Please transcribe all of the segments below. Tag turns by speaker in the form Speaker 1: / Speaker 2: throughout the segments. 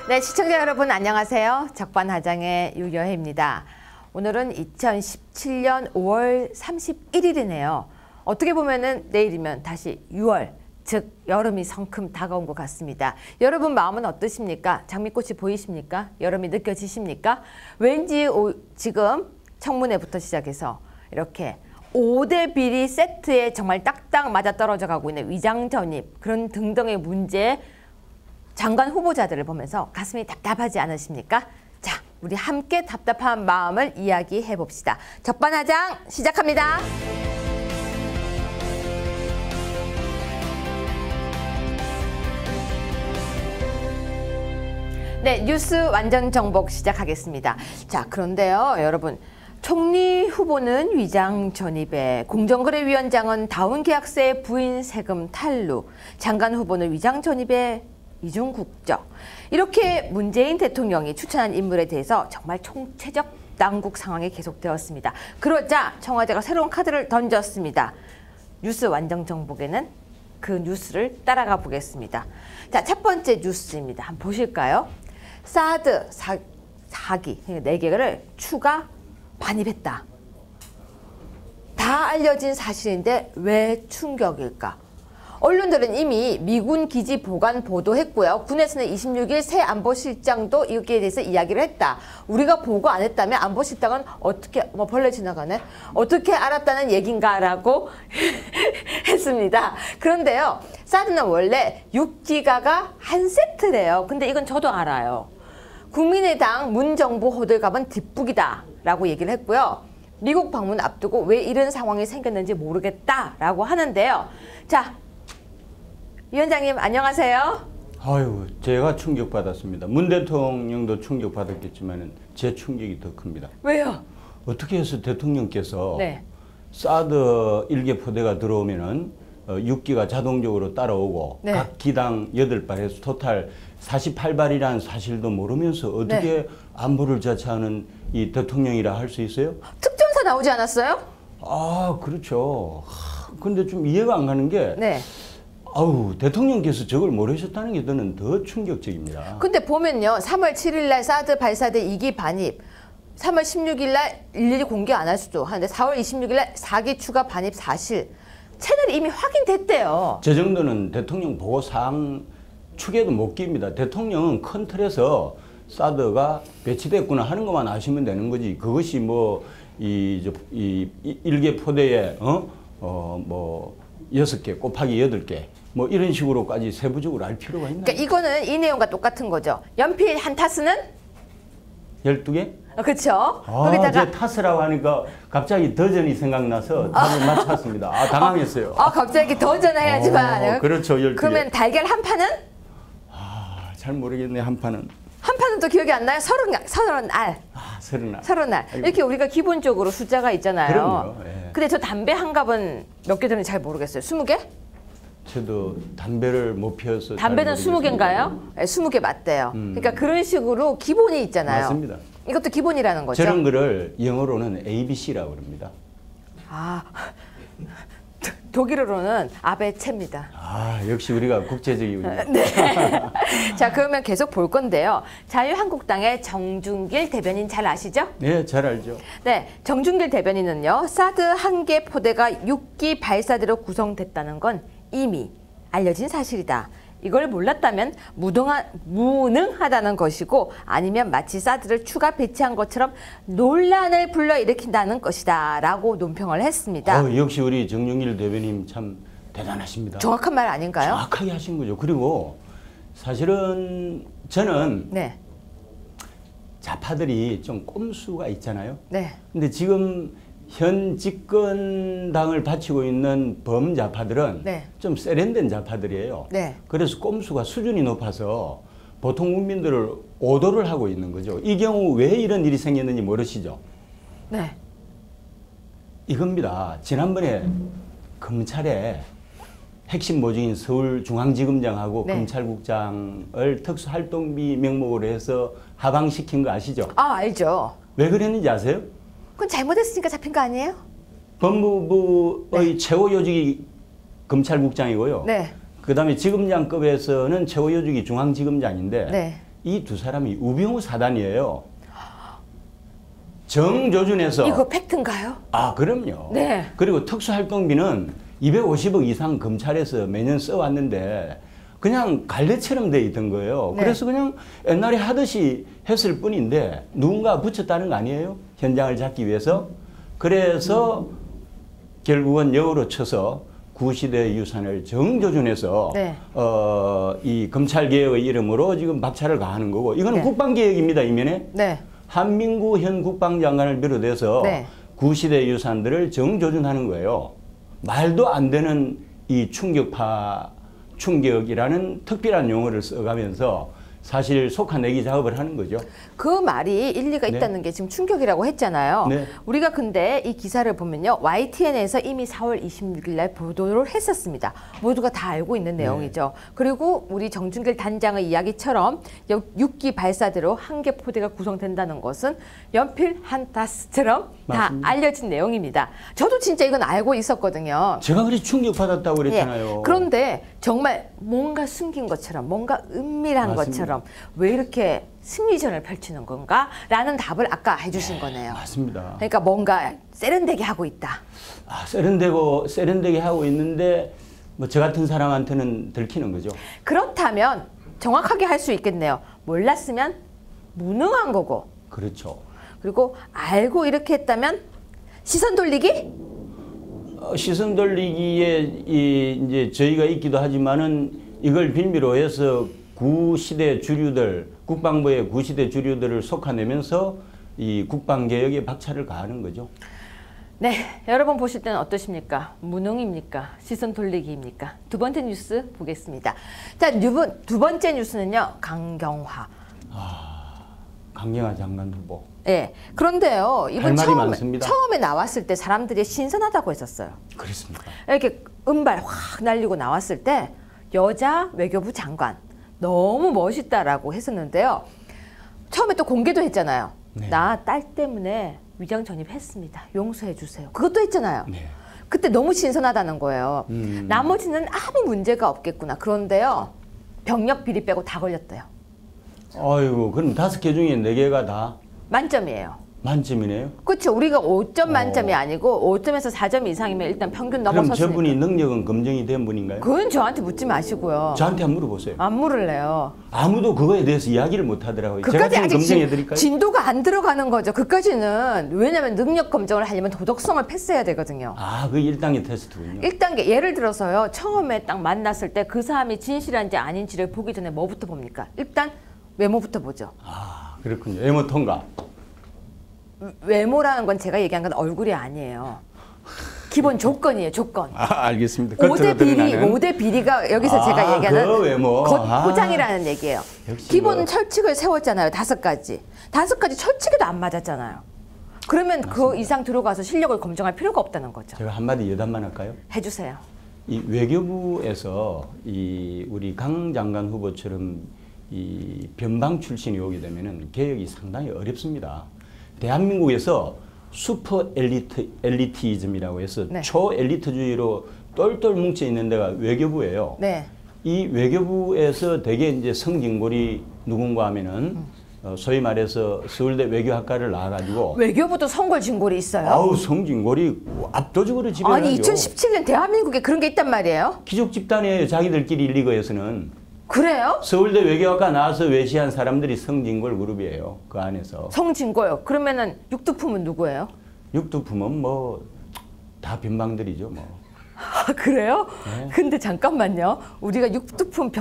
Speaker 1: 네, 시청자 여러분 안녕하세요. 적반하장의 유여혜입니다. 오늘은 2017년 5월 31일이네요. 어떻게 보면은 내일이면 다시 6월, 즉 여름이 성큼 다가온 것 같습니다. 여러분 마음은 어떠십니까? 장미꽃이 보이십니까? 여름이 느껴지십니까? 왠지 지금 청문회부터 시작해서 이렇게 5대 비리 세트에 정말 딱딱 맞아떨어져 가고 있는 위장 전입, 그런 등등의 문제에 장관 후보자들을 보면서 가슴이 답답하지 않으십니까? 자, 우리 함께 답답한 마음을 이야기해 봅시다. 적반하장 시작합니다. 네, 뉴스 완전 정복 시작하겠습니다. 자, 그런데요, 여러분. 총리 후보는 위장 전입에, 공정거래위원장은 다운계약세 부인 세금 탈루, 장관 후보는 위장 전입에 이중 국적. 이렇게 문재인 대통령이 추천한 인물에 대해서 정말 총체적 난국 상황이 계속되었습니다. 그러자 청와대가 새로운 카드를 던졌습니다. 뉴스 완전 정복에는 그 뉴스를 따라가 보겠습니다. 자, 첫 번째 뉴스입니다. 한번 보실까요? 사드 사기 4개를 추가 반입했다. 다 알려진 사실인데 왜 충격일까? 언론들은 이미 미군 기지 보관 보도했고요. 군에서는 26일 새 안보실장도 여기에 대해서 이야기를 했다. 우리가 보고 안 했다면 안보실장은 어떻게, 벌레 지나가네? 어떻게 알았다는 얘긴가라고 했습니다. 그런데요, 사드는 원래 6기가가 한 세트래요. 근데 이건 저도 알아요. 국민의당 문정부 호들갑은 뒷북이다 라고 얘기를 했고요. 미국 방문 앞두고 왜 이런 상황이 생겼는지 모르겠다라고 하는데요. 자, 위원장님 안녕하세요.
Speaker 2: 아유, 제가 충격받았습니다. 문 대통령도 충격받았겠지만 제 충격이 더 큽니다.
Speaker 1: 왜요?
Speaker 2: 어떻게 해서 대통령께서
Speaker 1: 네.
Speaker 2: 사드 1개 포대가 들어오면은 6기가 자동적으로 따라오고
Speaker 1: 네.
Speaker 2: 각 기당 8발에서 토탈 48발이라는 사실도 모르면서 어떻게
Speaker 1: 네.
Speaker 2: 안보를 자처하는 이 대통령이라 할 수 있어요?
Speaker 1: 특전사 나오지 않았어요?
Speaker 2: 아, 그렇죠. 근데 좀 이해가 안 가는 게
Speaker 1: 네.
Speaker 2: 아우, 대통령께서 저걸 모르셨다는 게 저는 더 충격적입니다.
Speaker 1: 근데 보면요, 3월 7일 날 사드 발사대 2기 반입, 3월 16일 날 일일이 공개 안 할 수도 하는데 4월 26일 날 4기 추가 반입 사실 채널이 이미 확인됐대요.
Speaker 2: 저 정도는 대통령 보고사항 축에도 못 깁니다. 대통령은 큰 틀에서 사드가 배치됐구나 하는 것만 아시면 되는 거지. 그것이 뭐 이 1개 포대에 뭐 6개 곱하기 8개 뭐 이런 식으로까지 세부적으로 알 필요가 있나요?
Speaker 1: 그러니까 이거는 이 내용과 똑같은 거죠. 연필 한 타스는
Speaker 2: 12개?
Speaker 1: 그렇죠.
Speaker 2: 아,
Speaker 1: 거기다가
Speaker 2: 제 타스라고 하니까 갑자기 더전이 생각나서 답을 맞췄습니다. 아, 당황했어요.
Speaker 1: 갑자기 더 전화해야지만.
Speaker 2: 그렇죠. 12개.
Speaker 1: 그러면 달걀 한 판은?
Speaker 2: 아, 잘 모르겠네. 한 판은.
Speaker 1: 한 판은 또 기억이 안 나요? 30알.
Speaker 2: 아, 30알.
Speaker 1: 30알. 이렇게 우리가 기본적으로 숫자가 있잖아요.
Speaker 2: 그럼요. 예.
Speaker 1: 근데 저 담배 한 갑은 몇 개 되는지 잘 모르겠어요. 20개?
Speaker 2: 저도 담배를 못 피워서
Speaker 1: 담배는 20개인가요? 네, 20개 맞대요. 그러니까 그런 식으로 기본이 있잖아요.
Speaker 2: 맞습니다.
Speaker 1: 이것도 기본이라는 거죠.
Speaker 2: 저런 거를 영어로는 ABC라고 그럽니다.
Speaker 1: 아, 독일어로는 아베체입니다.
Speaker 2: 아, 역시 우리가 국제적이군요.
Speaker 1: 네. 자, 그러면 계속 볼 건데요. 자유한국당의 정준길 대변인 잘 아시죠?
Speaker 2: 네, 잘 알죠.
Speaker 1: 네, 정준길 대변인은요, 사드 1개 포대가 6기 발사대로 구성됐다는 건 이미 알려진 사실이다. 이걸 몰랐다면 무능하다는 것이고, 아니면 마치 사드를 추가 배치한 것처럼 논란을 불러일으킨다는 것이다 라고 논평을 했습니다.
Speaker 2: 역시 우리 정준길 대변인 참 대단하십니다.
Speaker 1: 정확한 말 아닌가요?
Speaker 2: 정확하게 하신 거죠. 그리고 사실은 저는
Speaker 1: 네.
Speaker 2: 좌파들이 좀 꼼수가 있잖아요.
Speaker 1: 네.
Speaker 2: 근데 지금 현 집권당을 바치고 있는 범좌파들은
Speaker 1: 네.
Speaker 2: 좀 세련된 좌파들이에요.
Speaker 1: 네.
Speaker 2: 그래서 꼼수가 수준이 높아서 보통 국민들을 오도를 하고 있는 거죠. 이 경우 왜 이런 일이 생겼는지 모르시죠?
Speaker 1: 네.
Speaker 2: 이겁니다. 지난번에 검찰에 핵심 모종인 서울중앙지검장하고
Speaker 1: 네.
Speaker 2: 검찰국장을 특수활동비 명목으로 해서 하방시킨 거 아시죠?
Speaker 1: 아, 알죠.
Speaker 2: 왜 그랬는지 아세요?
Speaker 1: 그건 잘못했으니까 잡힌 거 아니에요?
Speaker 2: 법무부의
Speaker 1: 네.
Speaker 2: 최고 요직이 검찰국장이고요.
Speaker 1: 네.
Speaker 2: 그다음에 지검장급에서는 최고 요직이 중앙지검장인데
Speaker 1: 네.
Speaker 2: 이 두 사람이 우병우 사단이에요. 정조준에서
Speaker 1: 이거 팩트인가요?
Speaker 2: 아 그럼요.
Speaker 1: 네.
Speaker 2: 그리고 특수활동비는 250억 이상 검찰에서 매년 써왔는데 그냥 갈래처럼 돼 있던 거예요.
Speaker 1: 네.
Speaker 2: 그래서 그냥 옛날에 하듯이 했을 뿐인데 누군가 붙였다는 거 아니에요? 현장을 잡기 위해서. 그래서 결국은 역으로 쳐서 구시대 유산을 정조준해서
Speaker 1: 네.
Speaker 2: 이 검찰개혁의 이름으로 지금 박차를 가하는 거고 이거는
Speaker 1: 네.
Speaker 2: 국방개혁입니다. 이면에.
Speaker 1: 네.
Speaker 2: 한민구 현 국방장관을 비롯해서
Speaker 1: 네.
Speaker 2: 구시대 유산들을 정조준하는 거예요. 말도 안 되는 이 충격이라는 특별한 용어를 써가면서 사실 속아내기 작업을 하는 거죠.
Speaker 1: 그 말이 일리가
Speaker 2: 네.
Speaker 1: 있다는 게 지금 충격이라고 했잖아요.
Speaker 2: 네.
Speaker 1: 우리가 근데 이 기사를 보면요. YTN에서 이미 4월 26일 날 보도를 했었습니다. 모두가 다 알고 있는 내용이죠. 그리고 우리 정준길 단장의 이야기처럼 6기 발사대로 한 개 포대가 구성된다는 것은 연필 한 타스처럼 다
Speaker 2: 맞습니다.
Speaker 1: 알려진 내용입니다. 저도 진짜 이건 알고 있었거든요.
Speaker 2: 제가 그래 충격받았다고 그랬잖아요.
Speaker 1: 예. 그런데 정말 뭔가 숨긴 것처럼 뭔가 은밀한
Speaker 2: 맞습니다.
Speaker 1: 것처럼 왜 이렇게 심리전을 펼치는 건가? 라는 답을 아까 해주신 거네요.
Speaker 2: 맞습니다.
Speaker 1: 그러니까 뭔가 세련되게 하고 있다.
Speaker 2: 아, 세련되게 하고 있는데 뭐 저 같은 사람한테는 들키는 거죠.
Speaker 1: 그렇다면 정확하게 할 수 있겠네요. 몰랐으면 무능한 거고,
Speaker 2: 그렇죠.
Speaker 1: 그리고 알고 이렇게 했다면 시선 돌리기?
Speaker 2: 시선 돌리기에 이제 저희가 있기도 하지만은 이걸 빌미로 해서 구시대 주류들, 국방부의 구시대 주류들을 속아내면서 이 국방개혁에 박차를 가하는 거죠.
Speaker 1: 네, 여러분 보실 때는 어떠십니까? 무능입니까? 시선 돌리기입니까? 두 번째 뉴스 보겠습니다. 자, 두 번째 뉴스는요, 강경화.
Speaker 2: 강경화 장관 후보.
Speaker 1: 예. 그런데요, 이분
Speaker 2: 말이 많습니다.
Speaker 1: 처음에 나왔을 때 사람들이 신선하다고 했었어요.
Speaker 2: 그렇습니까?
Speaker 1: 이렇게 은발 확 날리고 나왔을 때 여자 외교부 장관 너무 멋있다라고 했었는데요. 처음에 또 공개도 했잖아요.
Speaker 2: 네.
Speaker 1: 나 딸 때문에 위장 전입했습니다. 용서해 주세요. 그것도 했잖아요.
Speaker 2: 네.
Speaker 1: 그때 너무 신선하다는 거예요. 나머지는 아무 문제가 없겠구나. 그런데요, 병력 비리 빼고 다 걸렸대요.
Speaker 2: 아이고, 그럼 5개 중에 4개가 다
Speaker 1: 만점이에요.
Speaker 2: 만점이네요.
Speaker 1: 그렇죠. 우리가 5점 만점이 아니고 5점에서 4점 이상이면 일단 평균
Speaker 2: 그럼
Speaker 1: 넘어섰으니까.
Speaker 2: 저분이 능력은 검증이 된 분인가요?
Speaker 1: 그건 저한테 묻지 마시고요.
Speaker 2: 저한테 한번 물어보세요.
Speaker 1: 안 물을래요.
Speaker 2: 아무도 그거에 대해서 이야기를 못 하더라고요. 제가
Speaker 1: 그까지
Speaker 2: 좀
Speaker 1: 아직
Speaker 2: 검증해 드릴까요?
Speaker 1: 진도가 안 들어가는 거죠. 그까지는 왜냐하면 능력 검증을 하려면 도덕성을 패스해야 되거든요.
Speaker 2: 아, 그 1단계 테스트군요.
Speaker 1: 1단계 예를 들어서요. 처음에 딱 만났을 때 그 사람이 진실한지 아닌지를 보기 전에 뭐부터 봅니까? 일단 외모부터 보죠.
Speaker 2: 아, 그렇군요. 외모 통과.
Speaker 1: 외모라는 건 제가 얘기한 건 얼굴이 아니에요. 기본 조건이에요. 조건.
Speaker 2: 아, 알겠습니다.
Speaker 1: 5대 비리, 5대 비리가 여기서 제가 얘기하는
Speaker 2: 그 외모.
Speaker 1: 겉포장이라는 얘기예요.
Speaker 2: 역시
Speaker 1: 기본
Speaker 2: 뭐.
Speaker 1: 철칙을 세웠잖아요. 5가지. 5가지 철칙에도 안 맞았잖아요. 그러면 그 이상 들어가서 실력을 검증할 필요가 없다는 거죠.
Speaker 2: 제가 한마디 여담만 할까요?
Speaker 1: 해주세요.
Speaker 2: 이 외교부에서 이 우리 강 장관 후보처럼 이 변방 출신이 오게 되면은 개혁이 상당히 어렵습니다. 대한민국에서 슈퍼 엘리티즘이라고 해서
Speaker 1: 네.
Speaker 2: 초엘리트주의로 똘똘 뭉쳐 있는 데가 외교부예요.
Speaker 1: 네.
Speaker 2: 이 외교부에서 대개 이제 성진골이 누군가 하면은 소위 말해서 서울대 외교학과를 나와가지고
Speaker 1: 외교부도 성골진골이 있어요.
Speaker 2: 아우 성진골이 압도적으로 지배하죠.
Speaker 1: 아니 2017년 대한민국에 그런 게 있단 말이에요?
Speaker 2: 귀족 집단이에요. 자기들끼리 리그에서는.
Speaker 1: 그래요?
Speaker 2: 서울대 외교학과 나와서 외시한 사람들이 성진골 그룹이에요. 그 안에서.
Speaker 1: 성진골. 그러면은 육두품은 누구예요?
Speaker 2: 육두품은 뭐 다 변방들이죠. 뭐.
Speaker 1: 아, 그래요?
Speaker 2: 네.
Speaker 1: 근데 잠깐만요. 우리가 육두품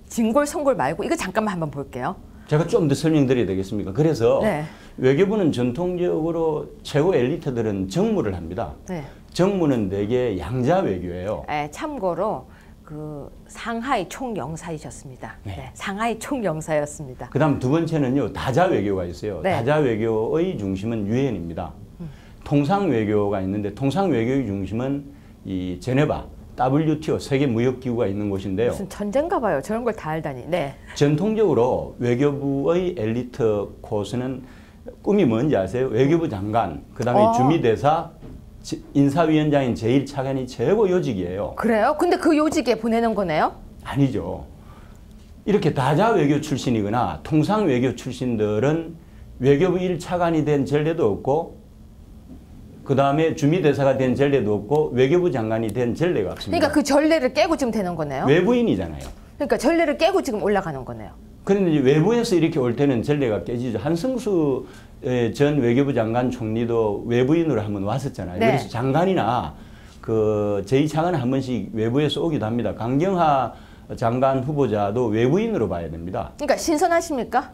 Speaker 1: 진골, 성골 말고 이거 잠깐만 한번 볼게요.
Speaker 2: 제가 좀 더 설명드려야 되겠습니까? 그래서
Speaker 1: 네.
Speaker 2: 외교부는 전통적으로 최고 엘리트들은 정무를 합니다.
Speaker 1: 네.
Speaker 2: 정무는 대개 양자 외교예요.
Speaker 1: 참고로 그 상하이 총영사이셨습니다.
Speaker 2: 네.
Speaker 1: 네, 상하이 총영사였습니다.
Speaker 2: 그다음 두 번째는요 다자 외교가 있어요.
Speaker 1: 네.
Speaker 2: 다자 외교의 중심은 유엔입니다. 통상 외교가 있는데 통상 외교의 중심은 이 제네바 WTO 세계 무역 기구가 있는 곳인데요.
Speaker 1: 무슨 전쟁가 봐요. 저런 걸 다 알다니. 네.
Speaker 2: 전통적으로 외교부의 엘리트 코스는 꿈이 뭔지 아세요? 외교부 장관, 그다음에 주미대사, 인사위원장인 제1차관이 최고 요직이에요.
Speaker 1: 그래요? 근데 그 요직에 보내는 거네요?
Speaker 2: 아니죠. 이렇게 다자 외교 출신이거나 통상 외교 출신들은 외교부 1차관이 된 전례도 없고 그 다음에 주미대사가 된 전례도 없고 외교부 장관이 된 전례가 없습니다.
Speaker 1: 그러니까 그 전례를 깨고 지금 되는 거네요.
Speaker 2: 외부인이잖아요.
Speaker 1: 그러니까 전례를 깨고 지금 올라가는 거네요.
Speaker 2: 그런데 이제 외부에서 이렇게 올 때는 전례가 깨지죠. 한승수 전 외교부 장관 총리도 외부인으로 한번 왔었잖아요.
Speaker 1: 네.
Speaker 2: 그래서 장관이나 그 제2차관은 한 번씩 외부에서 오기도 합니다. 강경화 장관 후보자도 외부인으로 봐야 됩니다.
Speaker 1: 그러니까 신선하십니까?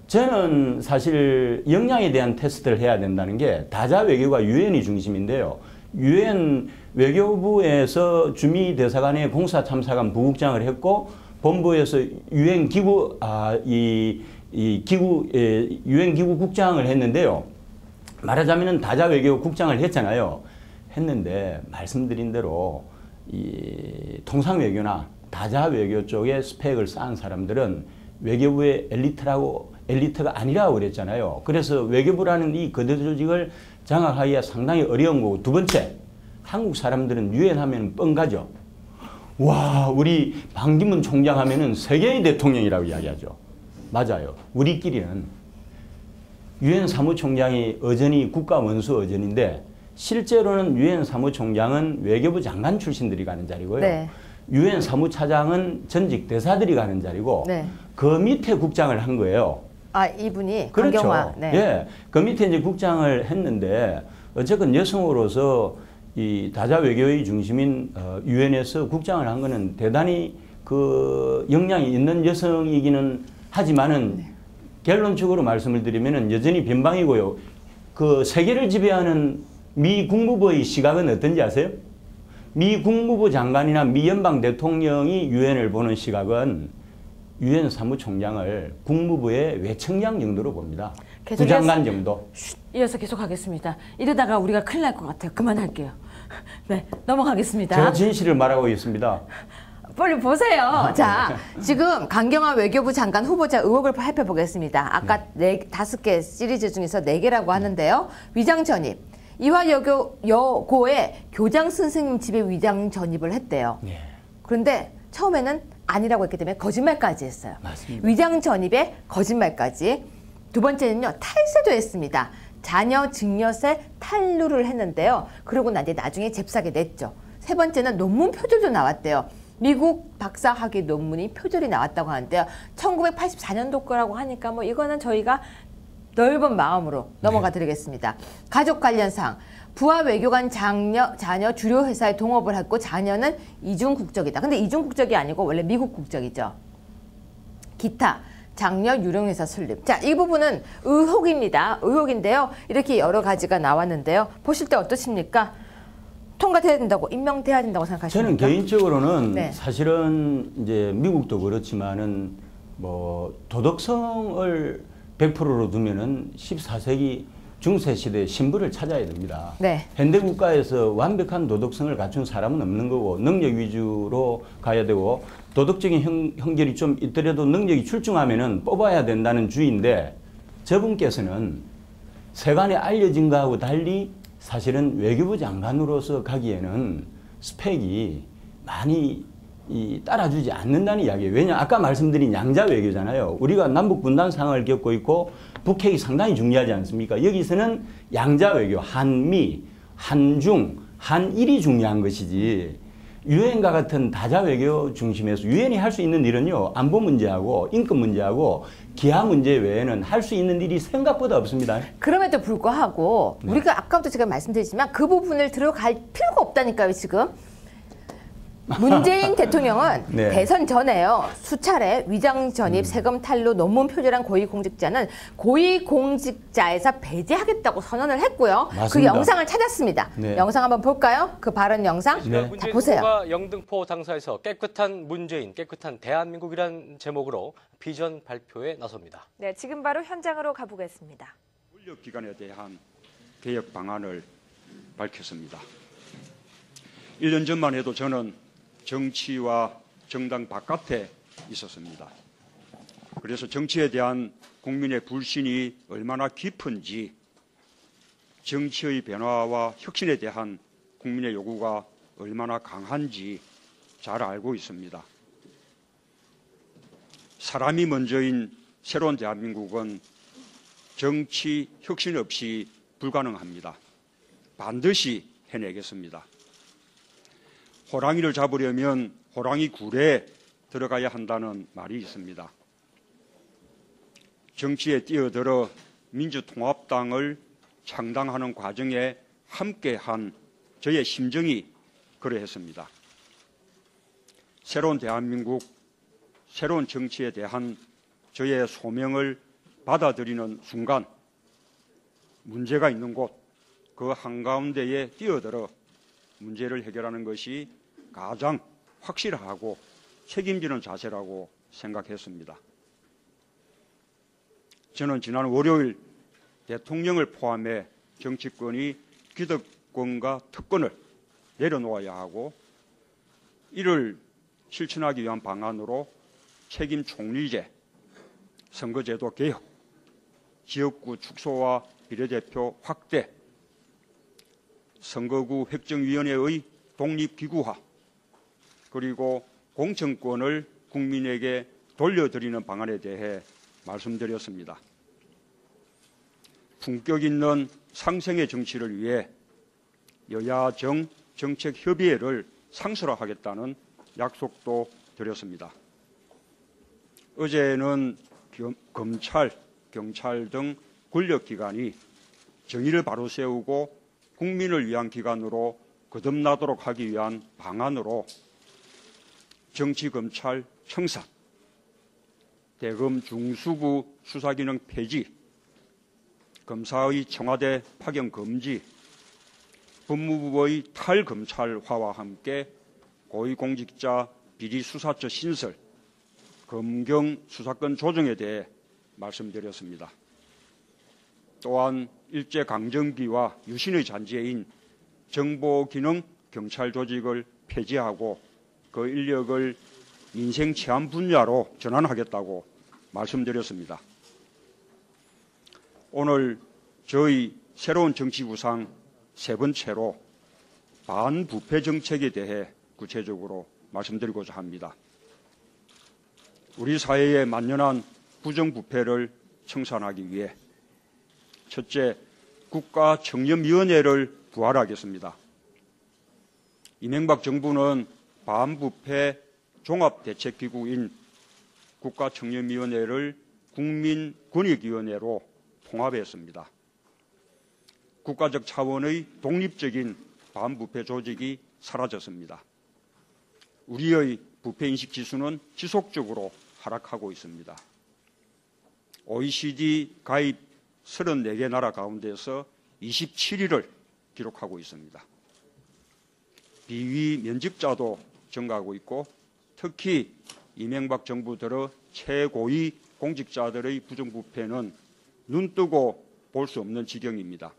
Speaker 2: 저는 사실 역량에 대한 테스트를 해야 된다는 게 다자 외교가 유엔이 중심인데요. 유엔 외교부에서 주미 대사관의 공사 참사관 부국장을 했고 본부에서 유엔 기구 유엔 기구 국장을 했는데요. 말하자면은 다자 외교 국장을 했잖아요. 했는데 말씀드린 대로 이 통상 외교나 다자 외교 쪽에 스펙을 쌓은 사람들은 외교부의 엘리트가 아니라고 그랬잖아요. 그래서 외교부라는 이 거대 조직을 장악하기가 상당히 어려운 거고, 두 번째, 한국 사람들은 유엔 하면 뻥가죠. 와, 우리 반기문 총장 하면은 세계의 대통령이라고 이야기하죠. 맞아요. 우리끼리는 유엔 사무총장이 어전이 국가 원수 어전인데 실제로는 유엔 사무총장은 외교부 장관 출신들이 가는 자리고요.
Speaker 1: 네.
Speaker 2: 유엔 사무차장은 전직 대사들이 가는 자리고
Speaker 1: 네.
Speaker 2: 그 밑에 국장을 한 거예요.
Speaker 1: 아, 이분이
Speaker 2: 그렇죠.
Speaker 1: 강경화. 네.
Speaker 2: 예, 그 밑에 이제 국장을 했는데 어쨌건 여성으로서 이 다자 외교의 중심인 유엔에서 국장을 한 거는 대단히 그 역량이 있는 여성이기는 하지만은
Speaker 1: 네.
Speaker 2: 결론적으로 말씀을 드리면은 여전히 변방이고요. 그 세계를 지배하는 미 국무부의 시각은 어떤지 아세요? 미 국무부 장관이나 미 연방 대통령이 유엔을 보는 시각은 유엔 사무총장을 국무부의 외청장 정도로 봅니다. 부장관 정도.
Speaker 1: 이어서 계속하겠습니다. 이러다가 우리가 큰일 날 것 같아요. 그만할게요. 네, 넘어가겠습니다.
Speaker 2: 제가 진실을 말하고 있습니다.
Speaker 1: 빨리 보세요. 자, 지금 강경화 외교부 장관 후보자 의혹을 살펴보겠습니다. 아까 다섯 개 시리즈 중에서 4개라고 하는데요. 위장 전입. 이화 여고의 교장 선생님 집에 위장 전입을 했대요.
Speaker 2: 네.
Speaker 1: 그런데 처음에는 아니라고 했기 때문에 거짓말까지 했어요.
Speaker 2: 맞습니다.
Speaker 1: 위장 전입에 거짓말까지. 두 번째는요, 탈세도 했습니다. 자녀 증여세 탈루를 했는데요. 그러고 나중에 잽싸게 냈죠. 세 번째는 논문 표절도 나왔대요. 미국 박사학위 논문이 표절이 나왔다고 하는데요. 1984년도 거라고 하니까 뭐 이거는 저희가 넓은 마음으로 넘어가 드리겠습니다. 가족 관련 사항. 부하 외교관 자녀 주류 회사에 동업을 했고 자녀는 이중 국적이다. 근데 이중 국적이 아니고 원래 미국 국적이죠. 기타. 장녀 유령회사 설립. 자, 이 부분은 의혹입니다. 의혹인데요. 이렇게 여러 가지가 나왔는데요. 보실 때 어떠십니까? 통과돼야 된다고, 임명돼야 된다고 생각하십니까?
Speaker 2: 저는 개인적으로는
Speaker 1: 네.
Speaker 2: 사실은 이제 미국도 그렇지만은 뭐 도덕성을 100%로 두면은 14세기 중세 시대 신부를 찾아야 됩니다.
Speaker 1: 네.
Speaker 2: 현대 국가에서 완벽한 도덕성을 갖춘 사람은 없는 거고 능력 위주로 가야 되고 도덕적인 형결이 좀 있더라도 능력이 출중하면은 뽑아야 된다는 주의인데 저분께서는 세간에 알려진 거하고 달리 사실은 외교부 장관으로서 가기에는 스펙이 많이 따라주지 않는다는 이야기예요. 왜냐 아까 말씀드린 양자 외교잖아요. 우리가 남북 분단 상황을 겪고 있고 북핵이 상당히 중요하지 않습니까? 여기서는 양자 외교, 한미, 한중, 한일이 중요한 것이지 유엔과 같은 다자 외교 중심에서 유엔이 할 수 있는 일은요. 안보 문제하고 인권 문제하고 기하 문제 외에는 할 수 있는 일이 생각보다 없습니다.
Speaker 1: 그럼에도 불구하고
Speaker 2: 네.
Speaker 1: 우리가 아까부터 제가 말씀드렸지만 그 부분을 들어갈 필요가 없다니까요. 지금. 문재인 대통령은
Speaker 2: 네.
Speaker 1: 대선 전에요. 수차례 위장 전입, 세금 탈루, 논문 표절한 고위공직자는 고위공직자에서 배제하겠다고 선언을 했고요.
Speaker 2: 맞습니다.
Speaker 1: 그 영상을 찾았습니다.
Speaker 2: 네.
Speaker 1: 영상 한번 볼까요? 그 발언 영상.
Speaker 2: 네.
Speaker 1: 자,
Speaker 3: 문재인
Speaker 1: 보세요.
Speaker 3: 후보가 영등포 당사에서 깨끗한 문재인, 깨끗한 대한민국이란 제목으로 비전 발표에 나섭니다.
Speaker 4: 네, 지금 바로 현장으로 가보겠습니다.
Speaker 5: 권력기관에 대한 개혁 방안을 밝혔습니다. 1년 전만 해도 저는 정치와 정당 바깥에 있었습니다. 그래서 정치에 대한 국민의 불신이 얼마나 깊은지, 정치의 변화와 혁신에 대한 국민의 요구가 얼마나 강한지 잘 알고 있습니다. 사람이 먼저인 새로운 대한민국은 정치 혁신 없이 불가능합니다. 반드시 해내겠습니다. 호랑이를 잡으려면 호랑이 굴에 들어가야 한다는 말이 있습니다. 정치에 뛰어들어 민주통합당을 창당하는 과정에 함께한 저의 심정이 그러했습니다. 새로운 대한민국, 새로운 정치에 대한 저의 소명을 받아들이는 순간 문제가 있는 곳, 그 한가운데에 뛰어들어 문제를 해결하는 것이 가장 확실하고 책임지는 자세라고 생각했습니다. 저는 지난 월요일 대통령을 포함해 정치권이 기득권과 특권을 내려놓아야 하고 이를 실천하기 위한 방안으로 책임 총리제, 선거제도 개혁, 지역구 축소와 비례대표 확대, 선거구 획정위원회의 독립기구화, 그리고 공천권을 국민에게 돌려드리는 방안에 대해 말씀드렸습니다. 품격 있는 상생의 정치를 위해 여야정 정책협의회를 상설화하겠다는 약속도 드렸습니다. 어제는 검찰, 경찰 등 권력기관이 정의를 바로 세우고 국민을 위한 기관으로 거듭나도록 하기 위한 방안으로 정치검찰 청산, 대검 중수부 수사기능 폐지, 검사의 청와대 파견 금지, 법무부의 탈검찰화와 함께 고위공직자 비리수사처 신설, 검경 수사권 조정에 대해 말씀드렸습니다. 또한 일제강점기와 유신의 잔재인 정보기능 경찰 조직을 폐지하고 그 인력을 민생 치안 분야로 전환하겠다고 말씀드렸습니다. 오늘 저희 새로운 정치 구상 세 번째로 반부패 정책에 대해 구체적으로 말씀드리고자 합니다. 우리 사회에 만연한 부정부패를 청산하기 위해 첫째, 국가청렴위원회를 부활하겠습니다. 이명박 정부는 반부패 종합대책기구인 국가청렴위원회를 국민권익위원회로 통합했습니다. 국가적 차원의 독립적인 반부패 조직이 사라졌습니다. 우리의 부패인식 지수는 지속적으로 하락하고 있습니다. OECD 가입 34개 나라 가운데서 27위를 기록하고 있습니다. 비위 면직자도 증가하고 있고 특히 이명박 정부 들어 최고위 공직자들의 부정부패는 눈뜨고 볼 수 없는 지경입니다.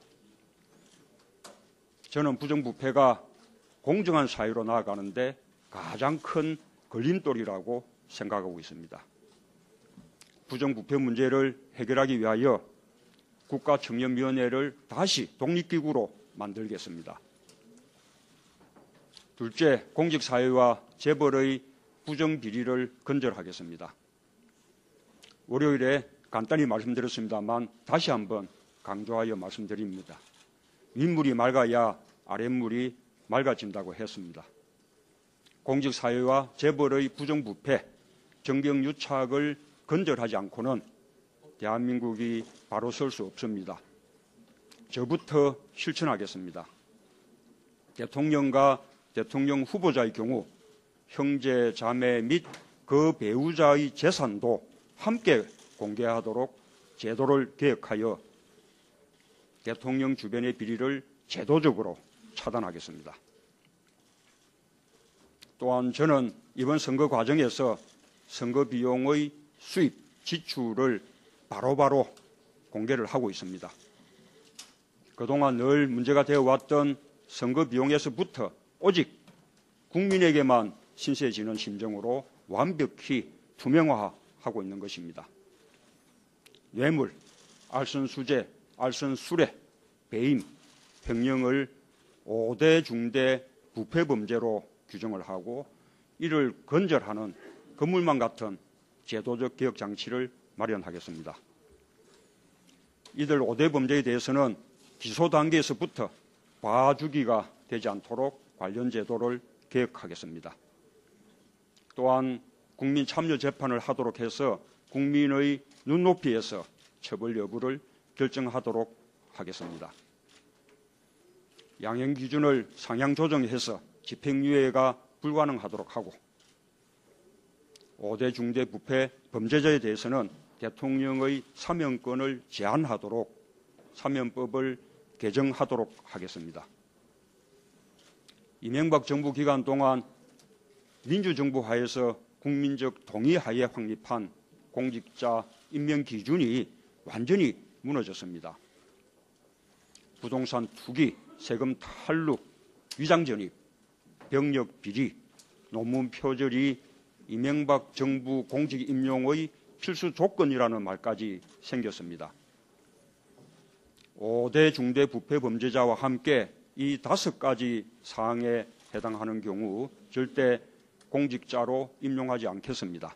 Speaker 5: 저는 부정부패가 공정한 사회로 나아가는데 가장 큰 걸림돌이라고 생각하고 있습니다. 부정부패 문제를 해결하기 위하여 국가청렴위원회를 다시 독립기구로 만들겠습니다. 둘째, 공직사회와 재벌의 부정비리를 근절하겠습니다. 월요일에 간단히 말씀드렸습니다만 다시 한번 강조하여 말씀드립니다. 윗물이 맑아야 아랫물이 맑아진다고 했습니다. 공직사회와 재벌의 부정부패, 정경유착을 근절하지 않고는 대한민국이 바로 설 수 없습니다. 저부터 실천하겠습니다. 대통령과 대통령 후보자의 경우 형제, 자매 및 그 배우자의 재산도 함께 공개하도록 제도를 개혁하여 대통령 주변의 비리를 제도적으로 차단하겠습니다. 또한 저는 이번 선거 과정에서 선거 비용의 수입, 지출을 바로바로 공개를 하고 있습니다. 그동안 늘 문제가 되어왔던 선거 비용에서부터 오직 국민에게만 신세지는 심정으로 완벽히 투명화하고 있는 것입니다. 뇌물, 알선수재, 알선수뢰, 배임, 횡령을 5대 중대 부패범죄로 규정을 하고 이를 근절하는 건물망 같은 제도적 개혁 장치를 마련하겠습니다. 이들 5대 범죄에 대해서는 기소 단계에서부터 봐주기가 되지 않도록 관련 제도를 개혁하겠습니다. 또한 국민 참여 재판을 하도록 해서 국민의 눈높이에서 처벌 여부를 결정하도록 하겠습니다. 양형 기준을 상향 조정해서 집행유예가 불가능하도록 하고 5대 중대 부패 범죄자에 대해서는 대통령의 사면권을 제한하도록 사면법을 개정하도록 하겠습니다. 이명박 정부 기간 동안 민주정부 하에서 국민적 동의하에 확립한 공직자 임명 기준이 완전히 무너졌습니다. 부동산 투기, 세금 탈루, 위장 전입, 병력 비리, 논문 표절이 이명박 정부 공직 임용의 필수 조건이라는 말까지 생겼습니다. 5대 중대 부패 범죄자와 함께 이 5가지 사항에 해당하는 경우 절대 공직자로 임용하지 않겠습니다.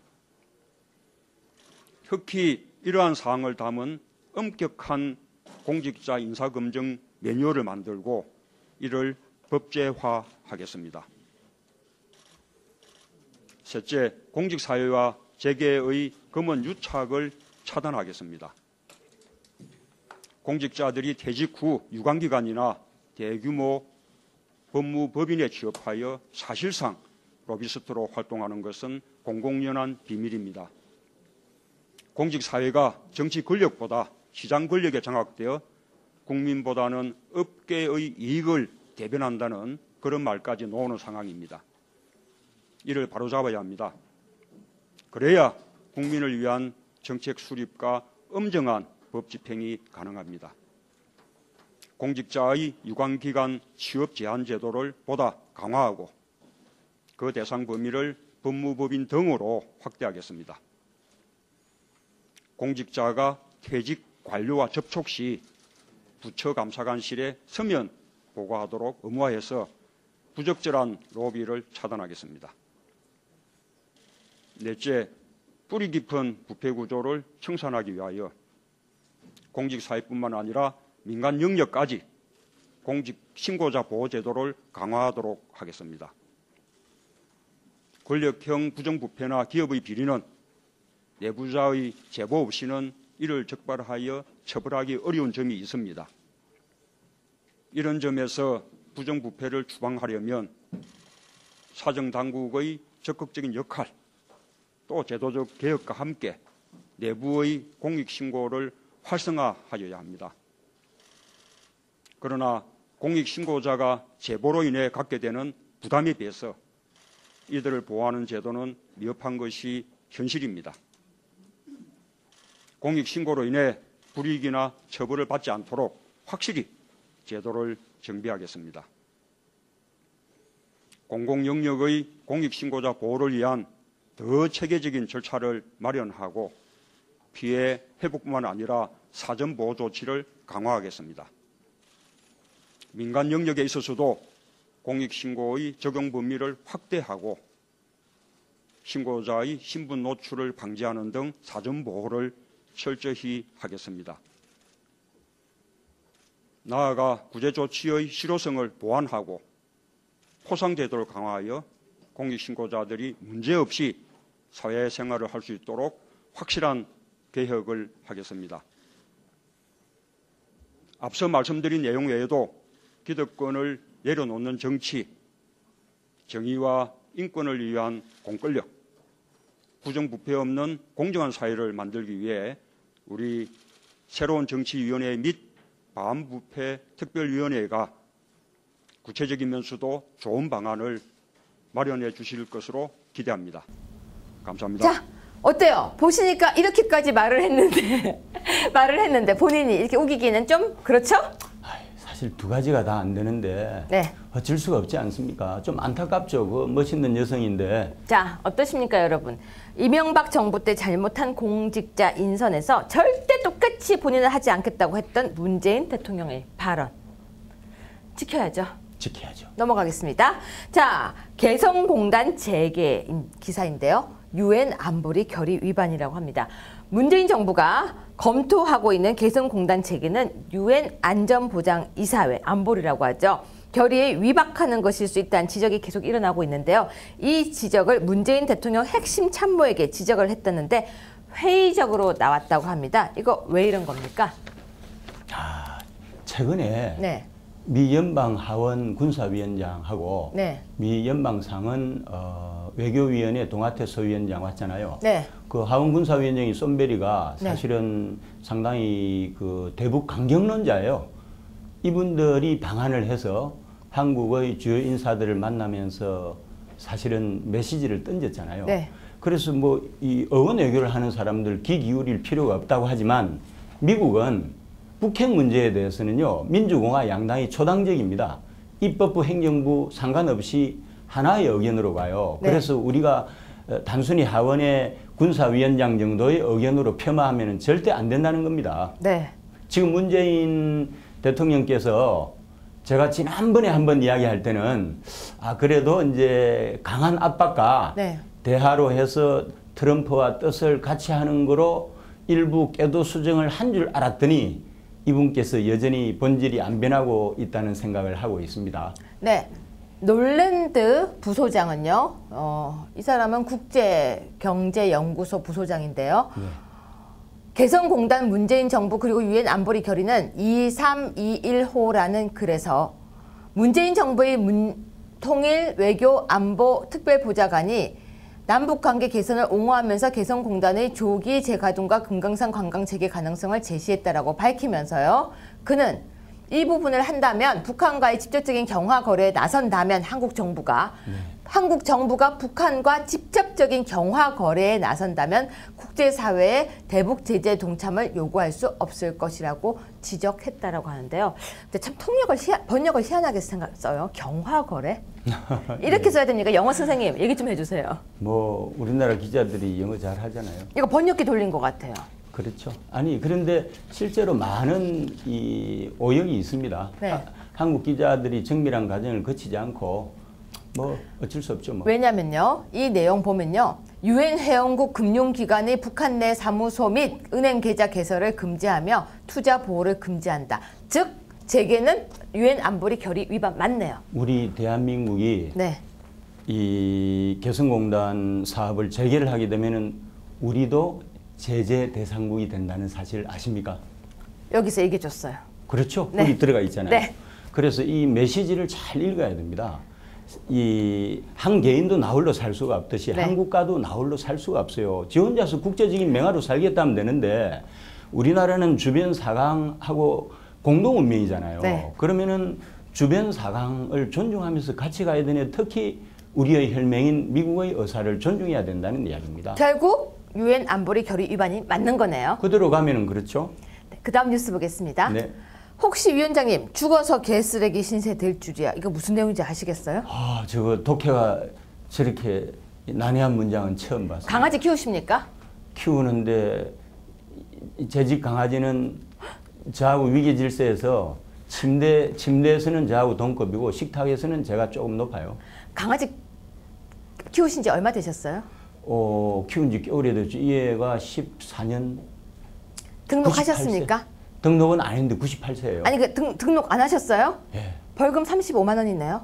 Speaker 5: 특히 이러한 사항을 담은 엄격한 공직자 인사검증 매뉴얼을 만들고 이를 법제화하겠습니다. 셋째, 공직사회와 재계의 검은 유착을 차단하겠습니다. 공직자들이 퇴직 후 유관기관이나 대규모 법무법인에 취업하여 사실상 로비스트로 활동하는 것은 공공연한 비밀입니다. 공직사회가 정치 권력보다 시장 권력에 장악되어 국민보다는 업계의 이익을 대변한다는 그런 말까지 나오는 상황입니다. 이를 바로잡아야 합니다. 그래야 국민을 위한 정책 수립과 엄정한 법 집행이 가능합니다. 공직자의 유관기관 취업 제한 제도를 보다 강화하고 그 대상 범위를 법무법인 등으로 확대하겠습니다. 공직자가 퇴직 관료와 접촉 시 부처감사관실에 서면 보고하도록 의무화해서 부적절한 로비를 차단하겠습니다. 넷째, 뿌리 깊은 부패 구조를 청산하기 위하여 공직사회뿐만 아니라 민간 영역까지 공직신고자 보호제도를 강화하도록 하겠습니다. 권력형 부정부패나 기업의 비리는 내부자의 제보 없이는 이를 적발하여 처벌하기 어려운 점이 있습니다. 이런 점에서 부정부패를 추방하려면 사정당국의 적극적인 역할, 또 제도적 개혁과 함께 내부의 공익신고를 활성화하여야 합니다. 그러나 공익신고자가 제보로 인해 갖게 되는 부담에 비해서 이들을 보호하는 제도는 미흡한 것이 현실입니다. 공익신고로 인해 불이익이나 처벌을 받지 않도록 확실히 제도를 정비하겠습니다. 공공영역의 공익신고자 보호를 위한 더 체계적인 절차를 마련하고 피해 회복뿐만 아니라 사전 보호 조치를 강화하겠습니다. 민간 영역에 있어서도 공익신고의 적용 범위를 확대하고 신고자의 신분 노출을 방지하는 등 사전 보호를 철저히 하겠습니다. 나아가 구제 조치의 실효성을 보완하고 포상제도를 강화하여 공익신고자들이 문제없이 사회생활을 할 수 있도록 확실한 개혁을 하겠습니다. 앞서 말씀드린 내용 외에도 기득권을 내려놓는 정치, 정의와 인권을 위한 공권력, 부정부패 없는 공정한 사회를 만들기 위해 우리 새로운 정치위원회 및 반부패 특별위원회가 구체적이면서도 좋은 방안을 마련해 주실 것으로 기대합니다. 감사합니다.
Speaker 1: 자, 어때요? 보시니까 이렇게까지 말을 했는데 본인이 이렇게 우기기는 좀 그렇죠?
Speaker 2: 사실 두 가지가 다 안 되는데
Speaker 1: 네.
Speaker 2: 어쩔 수가 없지 않습니까? 좀 안타깝죠. 그 멋있는 여성인데.
Speaker 1: 자, 어떠십니까, 여러분? 이명박 정부 때 잘못한 공직자 인선에서 절대 똑같이 본인은 하지 않겠다고 했던 문재인 대통령의 발언. 지켜야죠.
Speaker 2: 지켜야죠.
Speaker 1: 넘어가겠습니다. 자, 개성공단 재개 기사인데요. 유엔 안보리 결의 위반이라고 합니다. 문재인 정부가 검토하고 있는 개성공단 체계는 유엔 안전보장이사회 안보리라고 하죠. 결의에 위박하는 것일 수 있다는 지적이 계속 일어나고 있는데요. 이 지적을 문재인 대통령 핵심 참모에게 지적을 했다는데 회의적으로 나왔다고 합니다. 이거 왜 이런 겁니까?
Speaker 2: 최근에
Speaker 1: 네.
Speaker 2: 미 연방 하원 군사위원장하고
Speaker 1: 네.
Speaker 2: 미 연방 상원 외교위원회 동아태 소위원장 왔잖아요.
Speaker 1: 네.
Speaker 2: 그 하원 군사위원장이 쏨베리가
Speaker 1: 네.
Speaker 2: 사실은 상당히 그 대북 강경론자예요. 이분들이 방한을 해서 한국의 주요 인사들을 만나면서 사실은 메시지를 던졌잖아요.
Speaker 1: 네.
Speaker 2: 그래서 뭐 이 어원 외교를 하는 사람들 귀 기울일 필요가 없다고 하지만 미국은 북핵 문제에 대해서는요, 민주공화 양당이 초당적입니다. 입법부, 행정부 상관없이 하나의 의견으로 가요.
Speaker 1: 네.
Speaker 2: 그래서 우리가 단순히 하원의 군사위원장 정도의 의견으로 폄하하면 절대 안 된다는 겁니다.
Speaker 1: 네.
Speaker 2: 지금 문재인 대통령께서 제가 지난번에 한번 이야기할 때는 그래도 이제 강한 압박과
Speaker 1: 네.
Speaker 2: 대화로 해서 트럼프와 뜻을 같이 하는 거로 일부 궤도 수정을 한 줄 알았더니 이분께서 여전히 본질이 안 변하고 있다는 생각을 하고 있습니다.
Speaker 1: 네. 놀랜드 부소장은요. 이 사람은 국제경제연구소 부소장인데요.
Speaker 2: 네.
Speaker 1: 개성공단 문재인 정부 그리고 유엔 안보리 결의는 2321호라는 글에서 문재인 정부의 통일 외교 안보 특별보좌관이 남북관계 개선을 옹호하면서 개성공단의 조기 재가동과 금강산 관광체계 가능성을 제시했다라고 밝히면서요. 그는 이 부분을 한다면 북한과의 직접적인 경화 거래에 나선다면 한국 정부가 북한과 직접적인 경화 거래에 나선다면 국제사회의 대북 제재 동참을 요구할 수 없을 것이라고 지적했다라고 하는데요. 근데 참 번역을 희한하게 써요. 경화 거래? 이렇게 써야 됩니까? 영어 선생님 얘기 좀 해주세요.
Speaker 2: 뭐 우리나라 기자들이 영어 잘 하잖아요.
Speaker 1: 이거 번역기 돌린 것 같아요.
Speaker 2: 그렇죠. 아니 그런데 실제로 많은 이 오역이 있습니다.
Speaker 1: 네.
Speaker 2: 한국 기자들이 정밀한 과정을 거치지 않고 뭐 어쩔 수 없죠. 뭐.
Speaker 1: 왜냐면요. 이 내용 보면요. 유엔 회원국 금융기관의 북한 내 사무소 및 은행 계좌 개설을 금지하며 투자 보호를 금지한다. 즉 재계는 유엔 안보리 결의 위반 맞네요.
Speaker 2: 우리 대한민국이
Speaker 1: 네.
Speaker 2: 이 개성공단 사업을 재개를 하게 되면은 우리도 제재 대상국이 된다는 사실 아십니까?
Speaker 1: 여기서 얘기해 줬어요.
Speaker 2: 그렇죠.
Speaker 1: 네.
Speaker 2: 거기 들어가 있잖아요.
Speaker 1: 네.
Speaker 2: 그래서 이 메시지를 잘 읽어야 됩니다. 이 한 개인도 나홀로 살 수가 없듯이
Speaker 1: 네.
Speaker 2: 한 국가도 나홀로 살 수가 없어요. 지 혼자서 국제적인 맹화로 살겠다면 되는데 우리나라는 주변 사강하고 공동 운명이잖아요.
Speaker 1: 네.
Speaker 2: 그러면은 주변 사강을 존중하면서 같이 가야 되네. 특히 우리의 혈맹인 미국의 의사를 존중해야 된다는 이야기입니다.
Speaker 1: 결국 유엔 안보리 결의 위반이 맞는 거네요.
Speaker 2: 그대로 가면은 그렇죠.
Speaker 1: 네, 그다음 뉴스 보겠습니다.
Speaker 2: 네.
Speaker 1: 혹시 위원장님 죽어서 개쓰레기 신세 될 줄이야. 이거 무슨 내용인지 아시겠어요?
Speaker 2: 저거 독해가 저렇게 난해한 문장은 처음 봤어요.
Speaker 1: 강아지 키우십니까?
Speaker 2: 키우는데 제 집 강아지는 저하고 위계 질서에서 침대에서는 저하고 동급이고 식탁에서는 제가 조금 높아요.
Speaker 1: 강아지 키우신 지 얼마 되셨어요?
Speaker 2: 키운 지 꽤 오래됐죠. 이 애가 14년.
Speaker 1: 등록하셨습니까?
Speaker 2: 98세. 등록은 안 했는데 98세예요.
Speaker 1: 아니 등록 안 하셨어요?
Speaker 2: 예.
Speaker 1: 벌금 35만 원이네요.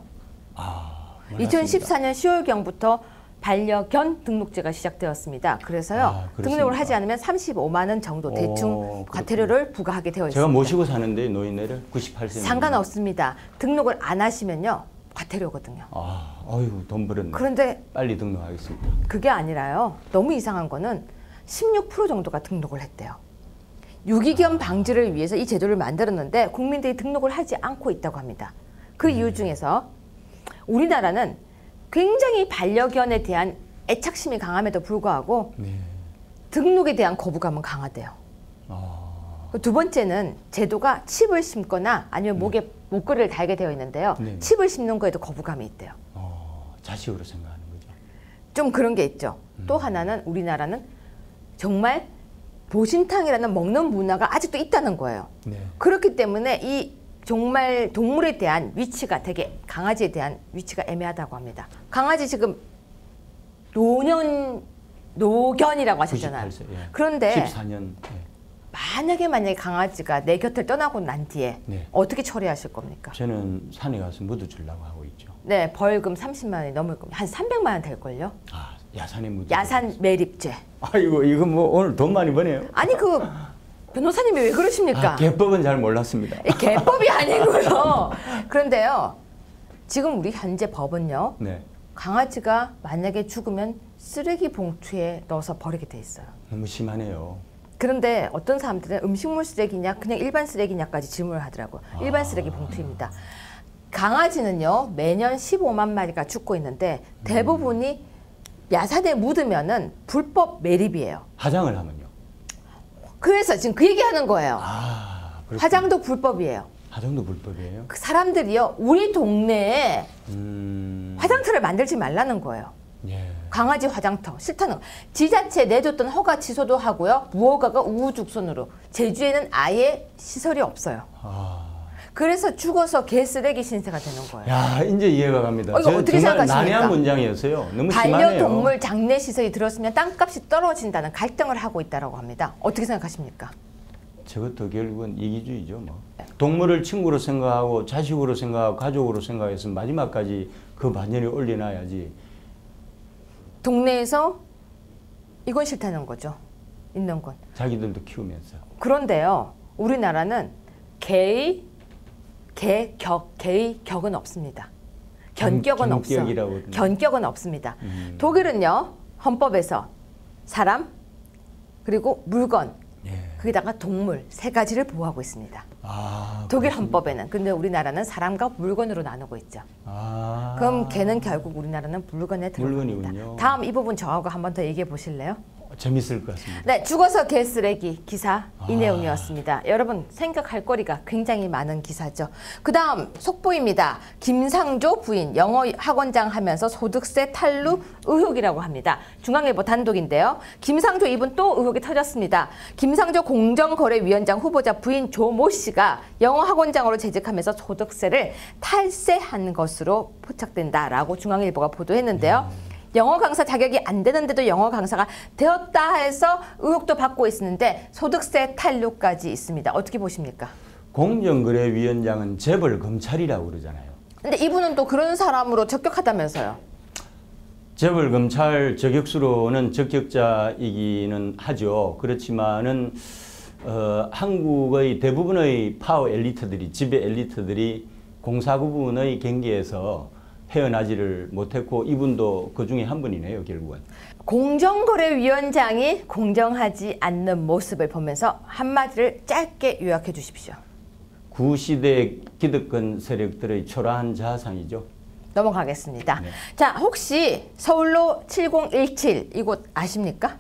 Speaker 2: 몰랐습니다.
Speaker 1: 2014년 10월경부터 반려견 등록제가 시작되었습니다. 그래서요.
Speaker 2: 그렇습니까?
Speaker 1: 등록을 하지 않으면 35만 원 정도 대충 과태료를 부과하게 되어 있습니다.
Speaker 2: 제가 모시고 사는데 노인네를 98세.
Speaker 1: 상관없습니다. 등록을 안 하시면요. 과태료거든요.
Speaker 2: 어휴 돈 벌었네.
Speaker 1: 그런데
Speaker 2: 빨리 등록하겠습니다.
Speaker 1: 그게 아니라요. 너무 이상한 거는 16% 정도가 등록을 했대요. 유기견 방지를 위해서 이 제도를 만들었는데 국민들이 등록을 하지 않고 있다고 합니다. 그 이유 중에서 우리나라는 굉장히 반려견에 대한 애착심이 강함에도 불구하고
Speaker 2: 네.
Speaker 1: 등록에 대한 거부감은 강하대요. 두 번째는 제도가 칩을 심거나 아니면 목에 목걸이를 달게 되어 있는데요.
Speaker 2: 네.
Speaker 1: 칩을 심는 거에도 거부감이 있대요.
Speaker 2: 자식으로 생각하는 거죠.
Speaker 1: 좀 그런 게 있죠. 또 하나는 우리나라는 정말 보신탕이라는 먹는 문화가 아직도 있다는 거예요.
Speaker 2: 네.
Speaker 1: 그렇기 때문에 이 정말 동물에 대한 위치가 되게 강아지에 대한 위치가 애매하다고 합니다. 강아지 지금 노년 노견이라고 하셨잖아요.
Speaker 2: 98세. 예.
Speaker 1: 그런데
Speaker 2: 14년.
Speaker 1: 만약에 강아지가 내 곁을 떠나고 난 뒤에
Speaker 2: 네.
Speaker 1: 어떻게 처리하실 겁니까?
Speaker 2: 저는 산에 가서 묻어주려고 하고 있죠.
Speaker 1: 네, 벌금 30만 원이 넘을 겁니다. 한 300만 원 될걸요?
Speaker 2: 아, 야산에 묻어.
Speaker 1: 야산 매립죄.
Speaker 2: 아이고, 이거 뭐 오늘 돈 많이 버네요.
Speaker 1: 아니 그 변호사님이 왜 그러십니까?
Speaker 2: 아, 개법은 잘 몰랐습니다.
Speaker 1: 이 개법이 아니고요. 그런데요, 지금 우리 현재 법은요,
Speaker 2: 네.
Speaker 1: 강아지가 만약에 죽으면 쓰레기 봉투에 넣어서 버리게 돼 있어요.
Speaker 2: 너무 심하네요.
Speaker 1: 그런데 어떤 사람들은 음식물 쓰레기냐 그냥 일반 쓰레기냐까지 질문을 하더라고요. 일반 쓰레기 봉투입니다. 강아지는요 매년 15만 마리가 죽고 있는데 대부분이 야산에 묻으면은 불법 매립이에요.
Speaker 2: 화장을 하면요.
Speaker 1: 그래서 지금 그 얘기하는 거예요.
Speaker 2: 아, 그렇군요.
Speaker 1: 화장도 불법이에요.
Speaker 2: 화장도 불법이에요?
Speaker 1: 그 사람들이요 우리 동네에 화장터를 만들지 말라는 거예요.
Speaker 2: 예.
Speaker 1: 강아지 화장터 싫다는 거. 지자체 내줬던 허가 취소도 하고요. 무허가가 우후죽순으로. 제주에는 아예 시설이 없어요.
Speaker 2: 아.
Speaker 1: 그래서 죽어서 개 쓰레기 신세가 되는 거예요.
Speaker 2: 야, 이제 이해가 갑니다.
Speaker 1: 이거 어떻게
Speaker 2: 정말
Speaker 1: 생각하십니까?
Speaker 2: 난해한 문장이었어요. 너무 심하네요.
Speaker 1: 반려동물 장례 시설이 들었으면 땅값이 떨어진다는 갈등을 하고 있다고 합니다. 어떻게 생각하십니까?
Speaker 2: 저것도 결국은 이기주의죠. 뭐. 동물을 친구로 생각하고 자식으로 생각하고 가족으로 생각해서 마지막까지 그 반열에 올려놔야지.
Speaker 1: 동네에서 이건 싫다는 거죠. 있는 건.
Speaker 2: 자기들도 키우면서.
Speaker 1: 그런데요. 우리나라는 개의 격은 없습니다. 견격은 없어.
Speaker 2: 견격이라고 그러나요?
Speaker 1: 견격은 없습니다. 독일은요. 헌법에서 사람 그리고 물건
Speaker 2: 예.
Speaker 1: 거기다가 동물 세 가지를 보호하고 있습니다.
Speaker 2: 아,
Speaker 1: 독일
Speaker 2: 그렇습니까?
Speaker 1: 헌법에는. 근데 우리나라는 사람과 물건으로 나누고 있죠.
Speaker 2: 아.
Speaker 1: 그럼 개는 결국 우리나라는 물건에 들어갑니다.
Speaker 2: 물건이군요.
Speaker 1: 다음 이 부분 저하고 한 번 더 얘기해 보실래요?
Speaker 2: 재밌을 것 같습니다.
Speaker 1: 네, 죽어서 개 쓰레기 기사 이
Speaker 2: 아.
Speaker 1: 내용이었습니다. 여러분 생각할 거리가 굉장히 많은 기사죠. 그 다음 속보입니다. 김상조 부인 영어 학원장 하면서 소득세 탈루 의혹이라고 합니다. 중앙일보 단독인데요. 김상조 이분 또 의혹이 터졌습니다. 김상조 공정거래위원장 후보자 부인 조모 씨가 영어 학원장으로 재직하면서 소득세를 탈세한 것으로 포착된다라고 중앙일보가 보도했는데요. 영어 강사 자격이 안 되는데도 영어 강사가 되었다 해서 의혹도 받고 있는데 소득세 탈루까지 있습니다. 어떻게 보십니까?
Speaker 2: 공정거래위원장은 재벌 검찰이라고 그러잖아요.
Speaker 1: 근데 이분은 또 그런 사람으로 적격하다면서요.
Speaker 2: 재벌 검찰 저격수로는 적격자이기는 하죠. 그렇지만은 한국의 대부분의 파워 엘리트들이 지배 엘리트들이 공사구분의 경계에서 헤어나지를 못했고 이분도 그 중에 한 분이네요. 결국은.
Speaker 1: 공정거래위원장이 공정하지 않는 모습을 보면서 한마디를 짧게 요약해 주십시오.
Speaker 2: 구시대 기득권 세력들의 초라한 자상이죠.
Speaker 1: 넘어가겠습니다.
Speaker 2: 네.
Speaker 1: 자, 혹시 서울로 7017 이곳 아십니까?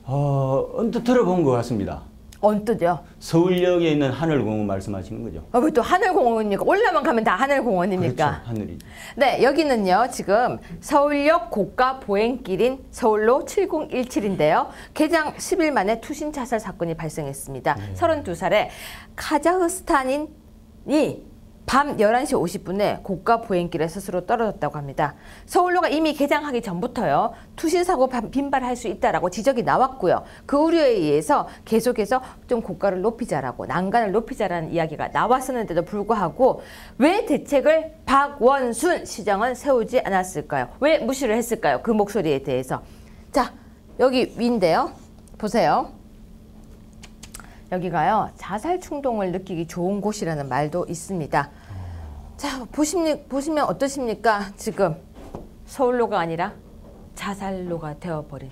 Speaker 2: 언뜻 들어본 것 같습니다.
Speaker 1: 언뜻요.
Speaker 2: 서울역에 있는 하늘공원 말씀하시는 거죠?
Speaker 1: 왜 또 하늘공원입니까? 올라만 가면 다 하늘공원입니까?
Speaker 2: 그렇죠. 하늘이.
Speaker 1: 네, 여기는요, 지금 서울역 고가 보행길인 서울로 7017인데요. 개장 10일 만에 투신 자살 사건이 발생했습니다. 32살의 카자흐스탄인이 밤 11시 50분에 고가 보행길에 스스로 떨어졌다고 합니다. 서울로가 이미 개장하기 전부터요. 투신 사고 빈발할 수 있다라고 지적이 나왔고요. 그 우려에 의해서 계속해서 좀 고가를 높이자라고 난간을 높이자라는 이야기가 나왔었는데도 불구하고 왜 대책을 박원순 시장은 세우지 않았을까요? 왜 무시를 했을까요? 그 목소리에 대해서. 자, 여기 위인데요. 보세요. 여기가요, 자살 충동을 느끼기 좋은 곳이라는 말도 있습니다. 자, 보시면 어떠십니까? 지금 서울로가 아니라 자살로가 되어버린.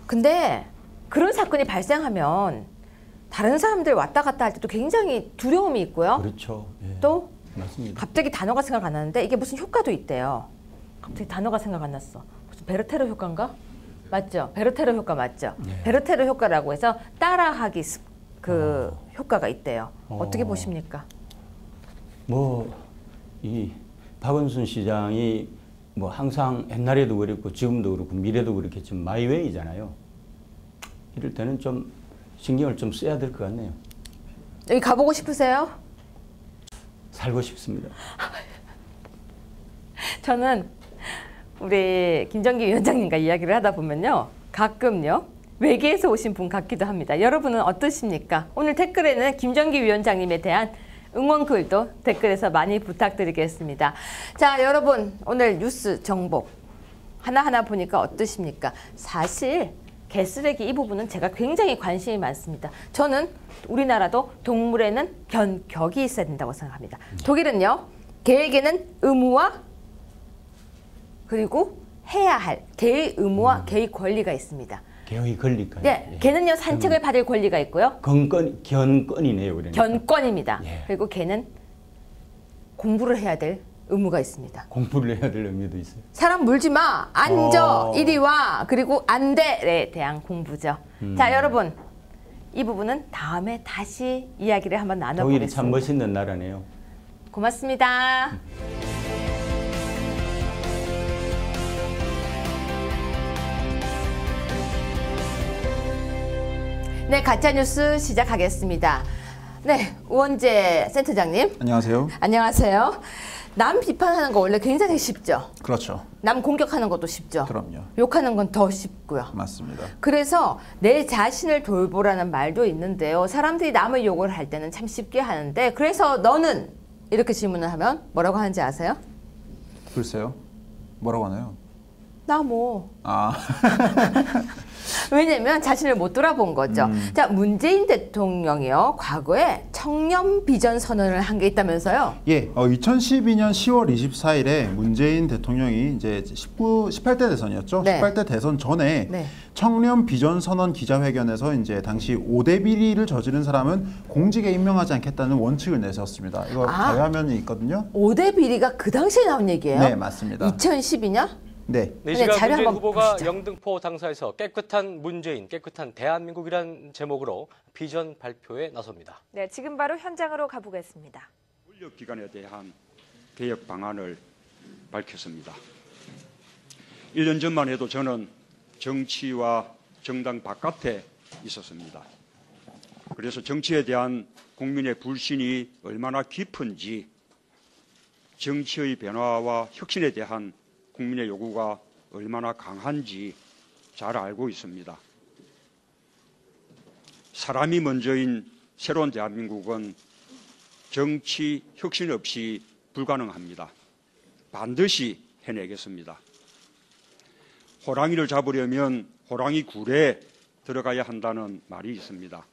Speaker 1: 근데 그런 사건이 발생하면 다른 사람들 왔다 갔다 할 때도 굉장히 두려움이 있고요.
Speaker 2: 그렇죠. 예.
Speaker 1: 또
Speaker 2: 맞습니다.
Speaker 1: 갑자기 단어가 생각 안 나는데 이게 무슨 효과도 있대요. 갑자기 단어가 생각 안 났어. 무슨 베르테르 효과인가? 맞죠? 베르테르 효과 맞죠?
Speaker 2: 네.
Speaker 1: 베르테르 효과라고 해서 따라하기 효과가 있대요. 어떻게
Speaker 2: 어.
Speaker 1: 보십니까?
Speaker 2: 이 박원순 시장이 뭐 항상 옛날에도 그랬고 지금도 그렇고 미래도 그렇겠지만 마이웨이잖아요. 이럴 때는 좀 신경을 좀 써야 될 것 같네요.
Speaker 1: 여기 가보고 싶으세요?
Speaker 2: 살고 싶습니다.
Speaker 1: 저는 우리 김정기 위원장님과 이야기를 하다 보면요. 가끔요. 외계에서 오신 분 같기도 합니다. 여러분은 어떠십니까? 오늘 댓글에는 김정기 위원장님에 대한 응원글도 댓글에서 많이 부탁드리겠습니다. 자, 여러분 오늘 뉴스 정보 하나하나 보니까 어떠십니까? 사실 개쓰레기 이 부분은 제가 굉장히 관심이 많습니다. 저는 우리나라도 동물에는 격이 있어야 된다고 생각합니다. 독일은요. 개에게는 의무와 그리고 해야 할 개의 의무와 개의 권리가 있습니다.
Speaker 2: 개의 권리까지.
Speaker 1: 네, 개는요 산책을 받을 권리가 있고요.
Speaker 2: 견권이네요, 그러니까.
Speaker 1: 견권입니다.
Speaker 2: 예.
Speaker 1: 그리고 개는 공부를 해야 될 의무가 있습니다.
Speaker 2: 공부를 해야 될 의미도 있어요.
Speaker 1: 사람 물지 마, 앉아, 이리 와, 그리고 안 돼에 대한 공부죠. 자, 여러분 이 부분은 다음에 다시 이야기를 한번
Speaker 2: 독일이
Speaker 1: 나눠보겠습니다.
Speaker 2: 참 멋있는 나라네요.
Speaker 1: 고맙습니다. 네, 가짜뉴스 시작하겠습니다. 네, 우원재 센터장님.
Speaker 6: 안녕하세요.
Speaker 1: 안녕하세요. 남 비판하는 거 원래 굉장히 쉽죠.
Speaker 6: 그렇죠.
Speaker 1: 남 공격하는 것도 쉽죠.
Speaker 6: 그럼요.
Speaker 1: 욕하는 건 더 쉽고요.
Speaker 6: 맞습니다.
Speaker 1: 그래서 내 자신을 돌보라는 말도 있는데요. 사람들이 남을 욕을 할 때는 참 쉽게 하는데 그래서 너는 이렇게 질문을 하면 뭐라고 하는지 아세요?
Speaker 6: 글쎄요. 뭐라고 하나요?
Speaker 1: 나 뭐.
Speaker 6: 아,
Speaker 1: 왜냐면 자신을 못 돌아본 거죠. 자, 문재인 대통령이요. 과거에 청년 비전 선언을 한 게 있다면서요?
Speaker 6: 예. 2012년 10월 24일에 문재인 대통령이 이제 18대 대선이었죠.
Speaker 1: 네.
Speaker 6: 18대 대선 전에
Speaker 1: 네.
Speaker 6: 청년 비전 선언 기자회견에서 이제 당시 5대 비리를 저지른 사람은 공직에 임명하지 않겠다는 원칙을 내세웠습니다. 이거 자료화면이 있거든요.
Speaker 1: 5대 비리가 그 당시에 나온 얘기예요?
Speaker 6: 네, 맞습니다.
Speaker 1: 2012년?
Speaker 6: 네.
Speaker 1: 네,
Speaker 3: 이 시각
Speaker 1: 자료
Speaker 3: 문재인
Speaker 1: 한번
Speaker 3: 후보가
Speaker 1: 보시죠.
Speaker 3: 영등포 당사에서 깨끗한 문재인, 깨끗한 대한민국이란 제목으로 비전 발표에 나섭니다.
Speaker 4: 네, 지금 바로 현장으로 가보겠습니다.
Speaker 5: 권력기관에 대한 개혁 방안을 밝혔습니다. 1년 전만 해도 저는 정치와 정당 바깥에 있었습니다. 그래서 정치에 대한 국민의 불신이 얼마나 깊은지, 정치의 변화와 혁신에 대한 국민의 요구가 얼마나 강한지 잘 알고 있습니다. 사람이 먼저인 새로운 대한민국은 정치 혁신 없이 불가능합니다. 반드시 해내겠습니다. 호랑이를 잡으려면 호랑이 굴에 들어가야 한다는 말이 있습니다.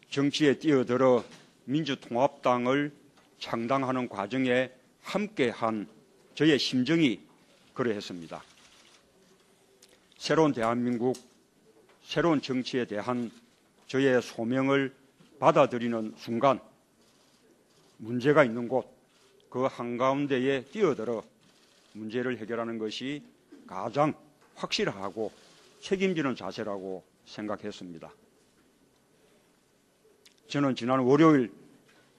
Speaker 5: 정치에 뛰어들어 민주통합당을 창당하는 과정에 함께한 저의 심정이 그러했습니다. 새로운 대한민국, 새로운 정치에 대한 저의 소명을 받아들이는 순간 문제가 있는 곳, 그 한가운데에 뛰어들어 문제를 해결하는 것이 가장 확실하고 책임지는 자세라고 생각했습니다. 저는 지난 월요일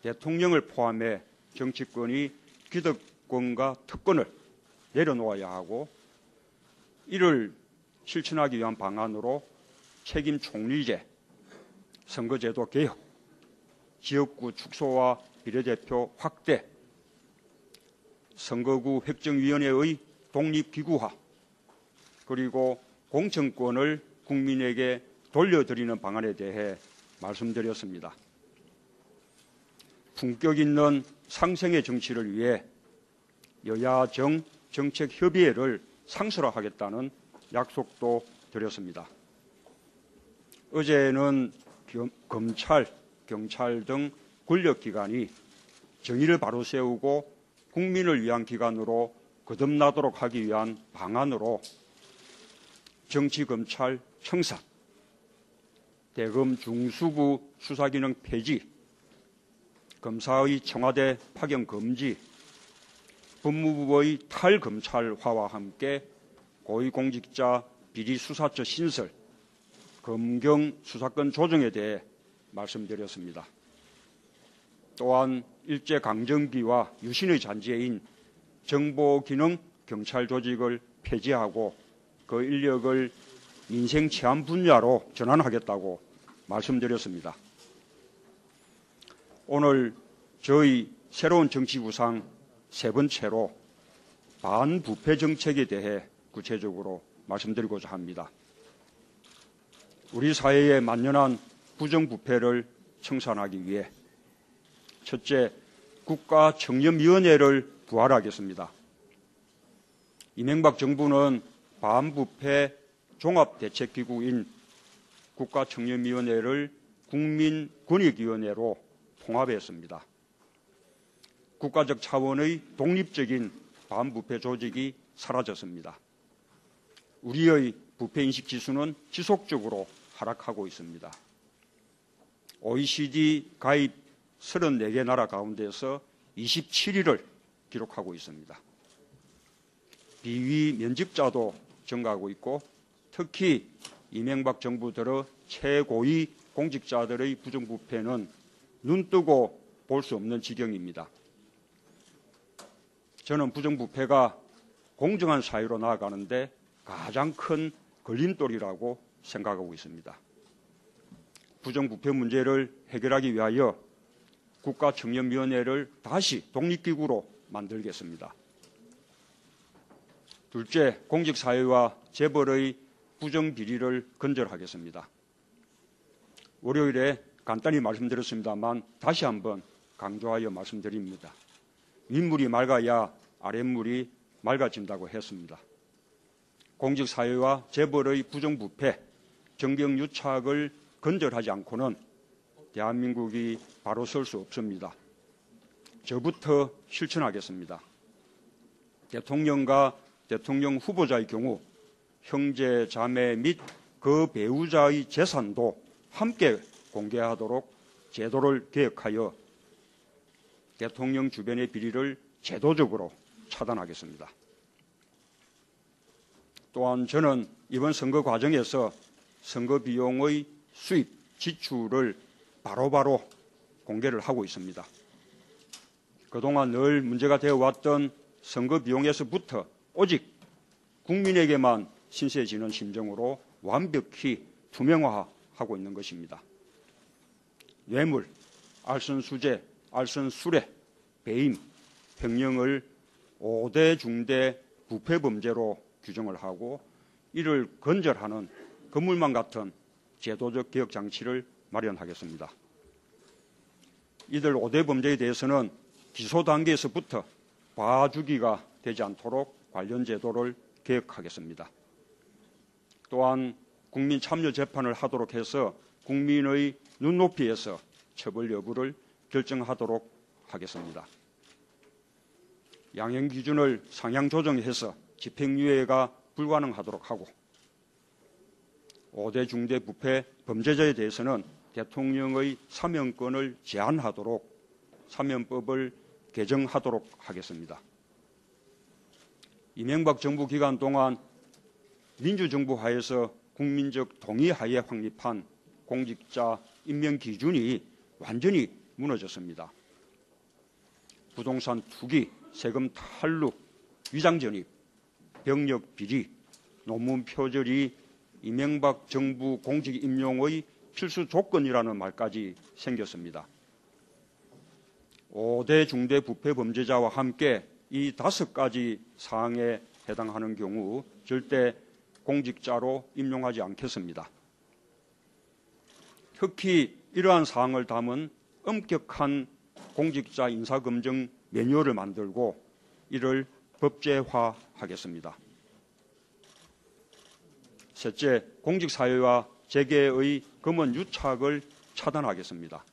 Speaker 5: 대통령을 포함해 정치권이 기득권과 특권을 내려놓아야 하고 이를 실천하기 위한 방안으로 책임 총리제, 선거제도 개혁, 지역구 축소와 비례대표 확대, 선거구 획정위원회의 독립기구화, 그리고 공천권을 국민에게 돌려드리는 방안에 대해 말씀드렸습니다. 품격 있는 상생의 정치를 위해 여야정 정책협의회를 상설화하겠다는 약속도 드렸습니다. 어제는 검찰, 경찰 등 권력기관이 정의를 바로 세우고 국민을 위한 기관으로 거듭나도록 하기 위한 방안으로 정치검찰 청산, 대검 중수부 수사기능 폐지, 검사의 청와대 파견 금지, 법무부의 탈검찰화와 함께 고위공직자 비리수사처 신설, 검경 수사권 조정에 대해 말씀드렸습니다. 또한 일제강점기와 유신의 잔재인 정보기능 경찰 조직을 폐지하고 그 인력을 민생치안 분야로 전환하겠다고 말씀드렸습니다. 오늘 저희 새로운 정치 구상 세 번째로 반부패 정책에 대해 구체적으로 말씀드리고자 합니다. 우리 사회의 만연한 부정부패를 청산하기 위해 첫째, 국가청렴위원회를 부활하겠습니다. 이명박 정부는 반부패 종합대책기구인 국가청렴위원회를 국민권익위원회로 통합했습니다. 국가적 차원의 독립적인 반부패 조직이 사라졌습니다. 우리의 부패인식 지수는 지속적으로 하락하고 있습니다. OECD 가입 34개 나라 가운데서 27위를 기록하고 있습니다. 비위 면직자도 증가하고 있고 특히 이명박 정부 들어 최고위 공직자들의 부정부패는 눈뜨고 볼 수 없는 지경입니다. 저는 부정부패가 공정한 사회로 나아가는데 가장 큰 걸림돌이라고 생각하고 있습니다. 부정부패 문제를 해결하기 위하여 국가청렴위원회를 다시 독립기구로 만들겠습니다. 둘째, 공직사회와 재벌의 부정비리를 근절하겠습니다. 월요일에 간단히 말씀드렸습니다만 다시 한번 강조하여 말씀드립니다. 윗물이 맑아야 아랫물이 맑아진다고 했습니다. 공직사회와 재벌의 부정부패, 정경유착을 근절하지 않고는 대한민국이 바로 설 수 없습니다. 저부터 실천하겠습니다. 대통령과 대통령 후보자의 경우 형제, 자매 및 그 배우자의 재산도 함께 공개하도록 제도를 개혁하여 대통령 주변의 비리를 제도적으로 차단하겠습니다. 또한 저는 이번 선거 과정에서 선거 비용의 수입, 지출을 바로바로 공개를 하고 있습니다. 그동안 늘 문제가 되어왔던 선거 비용에서부터 오직 국민에게만 신세지는 심정으로 완벽히 투명화하고 있는 것입니다. 뇌물, 알선수재, 알선수뢰, 배임, 횡령을 5대 중대 부패범죄로 규정을 하고 이를 근절하는 건물망 같은 제도적 개혁 장치를 마련하겠습니다. 이들 5대 범죄에 대해서는 기소 단계에서부터 봐주기가 되지 않도록 관련 제도를 개혁하겠습니다. 또한 국민 참여 재판을 하도록 해서 국민의 눈높이에서 처벌 여부를 결정하도록 하겠습니다. 양형 기준을 상향 조정해서 집행유예가 불가능하도록 하고 5대 중대 부패 범죄자에 대해서는 대통령의 사면권을 제한하도록 사면법을 개정하도록 하겠습니다. 이명박 정부 기간 동안 민주정부 하에서 국민적 동의하에 확립한 공직자 임명 기준이 완전히 무너졌습니다. 부동산 투기, 세금 탈루, 위장전입, 병력 비리, 논문 표절이 이명박 정부 공직 임용의 필수 조건이라는 말까지 생겼습니다. 5대 중대 부패 범죄자와 함께 이 5가지 사항에 해당하는 경우 절대 공직자로 임용하지 않겠습니다. 특히 이러한 사항을 담은 엄격한 공직자 인사검증 매뉴얼을 만들고 이를 법제화하겠습니다. 셋째, 공직사회와 재계의 검은 유착을 차단하겠습니다.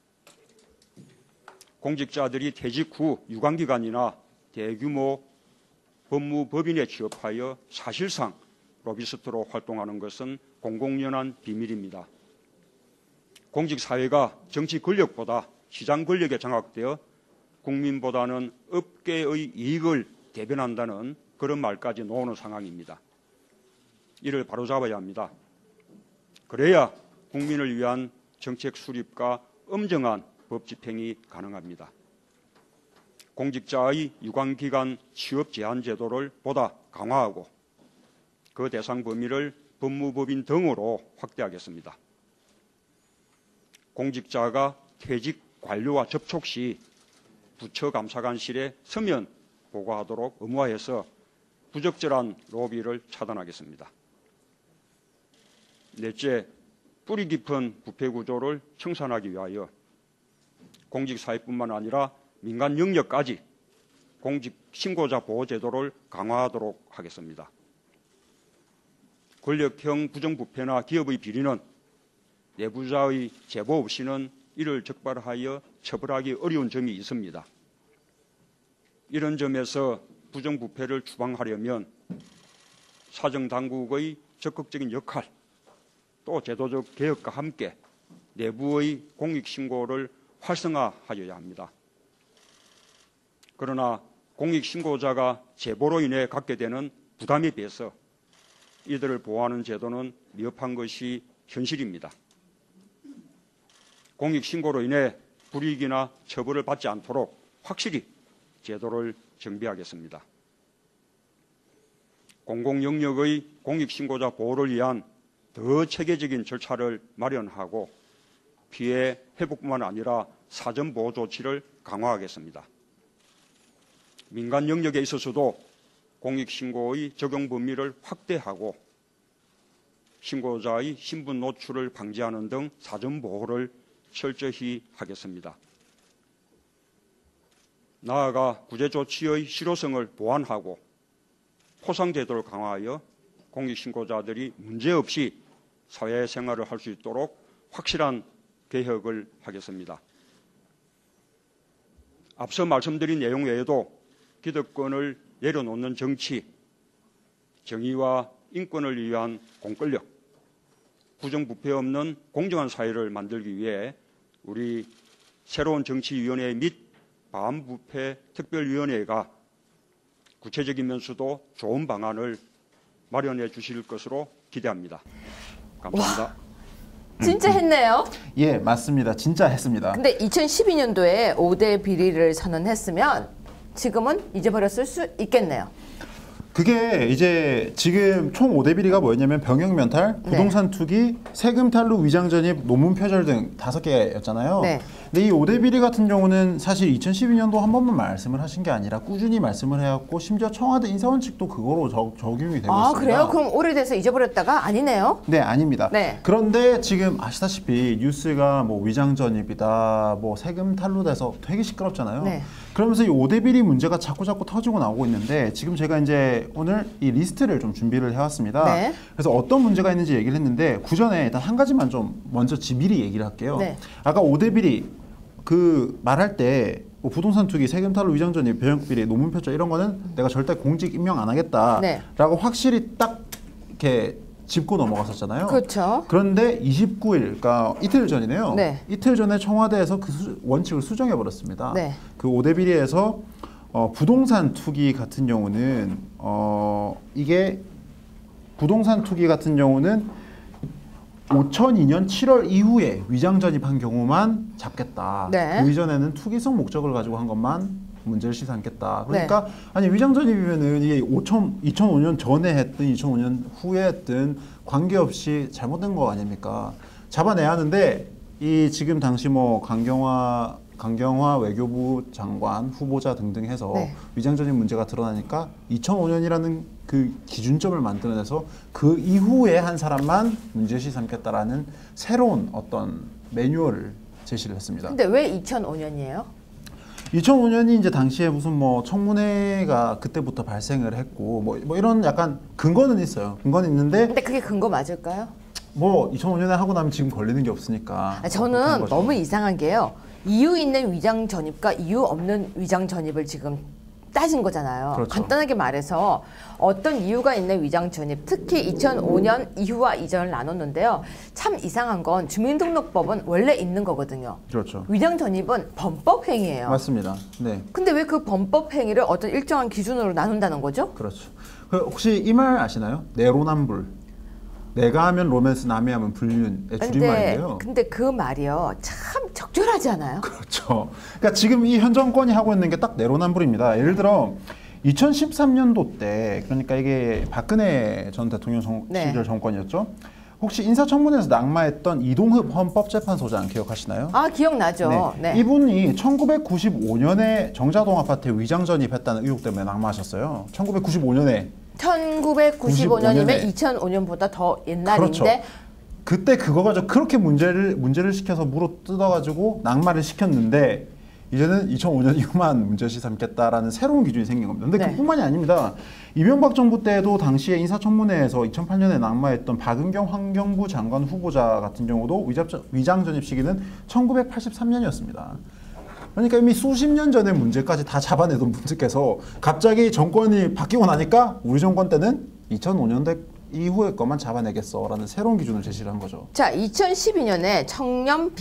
Speaker 5: 공직자들이 퇴직 후 유관기관이나 대규모 법무법인에 취업하여 사실상 로비스트로 활동하는 것은 공공연한 비밀입니다. 공직사회가 정치 권력보다 시장 권력에 장악되어 국민보다는 업계의 이익을 대변한다는 그런 말까지 나오는 상황입니다. 이를 바로잡아야 합니다. 그래야 국민을 위한 정책 수립과 엄정한 법 집행이 가능합니다. 공직자의 유관기관 취업 제한 제도를 보다 강화하고 그 대상 범위를 법무법인 등으로 확대하겠습니다. 공직자가 퇴직 관료와 접촉 시 부처 감사관실에 서면 보고하도록 의무화해서 부적절한 로비를 차단하겠습니다. 넷째, 뿌리 깊은 부패 구조를 청산하기 위하여 공직사회뿐만 아니라 민간 영역까지 공직 신고자 보호 제도를 강화하도록 하겠습니다. 권력형 부정부패나 기업의 비리는 내부자의 제보 없이는 이를 적발하여 처벌하기 어려운 점이 있습니다. 이런 점에서 부정부패를 추방하려면 사정당국의 적극적인 역할, 또 제도적 개혁과 함께 내부의 공익신고를 활성화하여야 합니다. 그러나 공익신고자가 제보로 인해 갖게 되는 부담에 비해서 이들을 보호하는 제도는 미흡한 것이 현실입니다. 공익신고로 인해 불이익이나 처벌을 받지 않도록 확실히 제도를 정비하겠습니다. 공공영역의 공익신고자 보호를 위한 더 체계적인 절차를 마련하고 피해 회복뿐만 아니라 사전보호 조치를 강화하겠습니다. 민간 영역에 있어서도 공익신고의 적용 범위를 확대하고 신고자의 신분 노출을 방지하는 등 사전보호를 철저히 하겠습니다. 나아가 구제조치의 실효성을 보완하고 포상제도를 강화하여 공익신고자들이 문제없이 사회생활을 할 수 있도록 확실한 개혁을 하겠습니다. 앞서 말씀드린 내용 외에도 기득권을 내려놓는 정치, 정의와 인권을 위한 공권력, 부정부패 없는 공정한 사회를 만들기 위해 우리 새로운 정치위원회 및 반부패 특별위원회가 구체적이면서도 좋은 방안을 마련해 주실 것으로 기대합니다. 감사합니다.
Speaker 1: 진짜 했네요.
Speaker 6: 예, 맞습니다. 진짜 했습니다.
Speaker 1: 근데 2012년도에 5대 비리를 선언했으면 지금은 잊어버렸을 수 있겠네요.
Speaker 6: 그게 이제 지금 총 5대 비리가 뭐였냐면 병역면탈, 부동산 투기, 세금 탈루, 위장 전입, 논문 표절 등 5개였잖아요.
Speaker 1: 네.
Speaker 6: 근데 이 5대 비리 같은 경우는 사실 2012년도 한 번만 말씀을 하신 게 아니라 꾸준히 말씀을 해왔고 심지어 청와대 인사원칙도 그거로 적용이 되고
Speaker 1: 아,
Speaker 6: 있습니다.
Speaker 1: 그래요? 그럼 오래돼서 잊어버렸다가 아니네요?
Speaker 6: 네, 아닙니다.
Speaker 1: 네.
Speaker 6: 그런데 지금 아시다시피 뉴스가 뭐 위장 전입이다, 뭐 세금 탈루돼서 되게 시끄럽잖아요.
Speaker 1: 네.
Speaker 6: 그러면서 이 5대 비리 문제가 자꾸 터지고 나오고 있는데 지금 제가 이제 오늘 이 리스트를 좀 준비를 해왔습니다.
Speaker 1: 네.
Speaker 6: 그래서 어떤 문제가 있는지 얘기를 했는데 그 전에 일단 한 가지만 좀 먼저 미리 얘기를 할게요.
Speaker 1: 네.
Speaker 6: 아까 5대 비리 그 말할 때 뭐 부동산 투기, 세금 탈루, 위장 전입, 병역 비리, 논문 표절 이런 거는 내가 절대 공직 임명 안 하겠다라고
Speaker 1: 네.
Speaker 6: 확실히 딱 이렇게 짚고 넘어갔었잖아요.
Speaker 1: 그렇죠.
Speaker 6: 그런데 29일, 그러니까 이틀 전이네요.
Speaker 1: 네.
Speaker 6: 이틀 전에 청와대에서 그 원칙을 수정해 버렸습니다.
Speaker 1: 네.
Speaker 6: 그 5대 비리에서 부동산 투기 같은 경우는 이게 부동산 투기 같은 경우는 2002년 7월 이후에 위장 전입한 경우만 잡겠다.
Speaker 1: 네.
Speaker 6: 그 이전에는 투기성 목적을 가지고 한 것만 문제를 시사 않겠다. 그러니까 아니 위장 전입이면은 이게 2005년 전에 했든 2005년 후에 했든 관계없이 잘못된 거 아닙니까? 잡아내야 하는데 이 지금 당시 뭐 강경화 외교부 장관 후보자 등등 해서
Speaker 1: 네.
Speaker 6: 위장 전입 문제가 드러나니까 2005년이라는 그 기준점을 만들어내서 그 이후에 한 사람만 문제시 삼겠다라는 새로운 어떤 매뉴얼을 제시를 했습니다.
Speaker 1: 근데 왜 2005년이에요?
Speaker 6: 2005년이 이제 당시에 무슨 뭐 청문회가 그때부터 발생을 했고 뭐 이런 약간 근거는 있어요. 근거는 있는데
Speaker 1: 근데 그게 근거 맞을까요?
Speaker 6: 뭐 2005년에 하고 나면 지금 걸리는 게 없으니까. 그렇게 한
Speaker 1: 저는
Speaker 6: 거죠.
Speaker 1: 너무 이상한 게요. 이유 있는 위장 전입과 이유 없는 위장 전입을 지금 따진 거잖아요.
Speaker 6: 그렇죠.
Speaker 1: 간단하게 말해서 어떤 이유가 있는 위장 전입, 특히 2005년 이후와 이전을 나눴는데요. 참 이상한 건 주민등록법은 원래 있는 거거든요.
Speaker 6: 그렇죠.
Speaker 1: 위장 전입은 범법 행위예요.
Speaker 6: 맞습니다. 네.
Speaker 1: 근데 왜 그 범법 행위를 어떤 일정한 기준으로 나눈다는 거죠?
Speaker 6: 그렇죠. 혹시 이 말 아시나요? 내로남불. 내가 하면 로맨스, 남이 하면 불륜의 줄임말인데요.
Speaker 1: 근데 그 말이요. 참 적절하지 않아요?
Speaker 6: 그렇죠. 그러니까 지금 이 현 정권이 하고 있는 게 딱 내로남불입니다. 예를 들어 2013년도 때 그러니까 이게 박근혜 전 대통령 시절 정권이었죠. 혹시 인사청문회에서 낙마했던 이동흡 헌법재판소장 기억하시나요?
Speaker 1: 아, 기억나죠.
Speaker 6: 네. 이분이 1995년에 정자동 아파트에 위장 전입했다는 의혹 때문에 낙마하셨어요. 1995년에
Speaker 1: 1995년이면 2005년보다 더 옛날인데
Speaker 6: 그렇죠. 그때 그거 가지고 그렇게 문제를 시켜서 물어 뜯어가지고 낙마를 시켰는데 이제는 2005년 이후만 문제시 삼겠다라는 새로운 기준이 생긴 겁니다. 근데
Speaker 1: 네.
Speaker 6: 그뿐만이 아닙니다. 이명박 정부 때도 당시에 인사청문회에서 2008년에 낙마했던 박은경 환경부 장관 후보자 같은 경우도 위장 전입 시기는 1983년이었습니다. 그러니까 이미 수십 년 전의 문제까지 다 잡아내던 분들께서 갑자기 정권이 바뀌고 나니까 우리 정권 때는 2005년대 이후의 것만 잡아내겠어라는 새로운 기준을 제시를 한 거죠.
Speaker 1: 자, 2012년에 청렴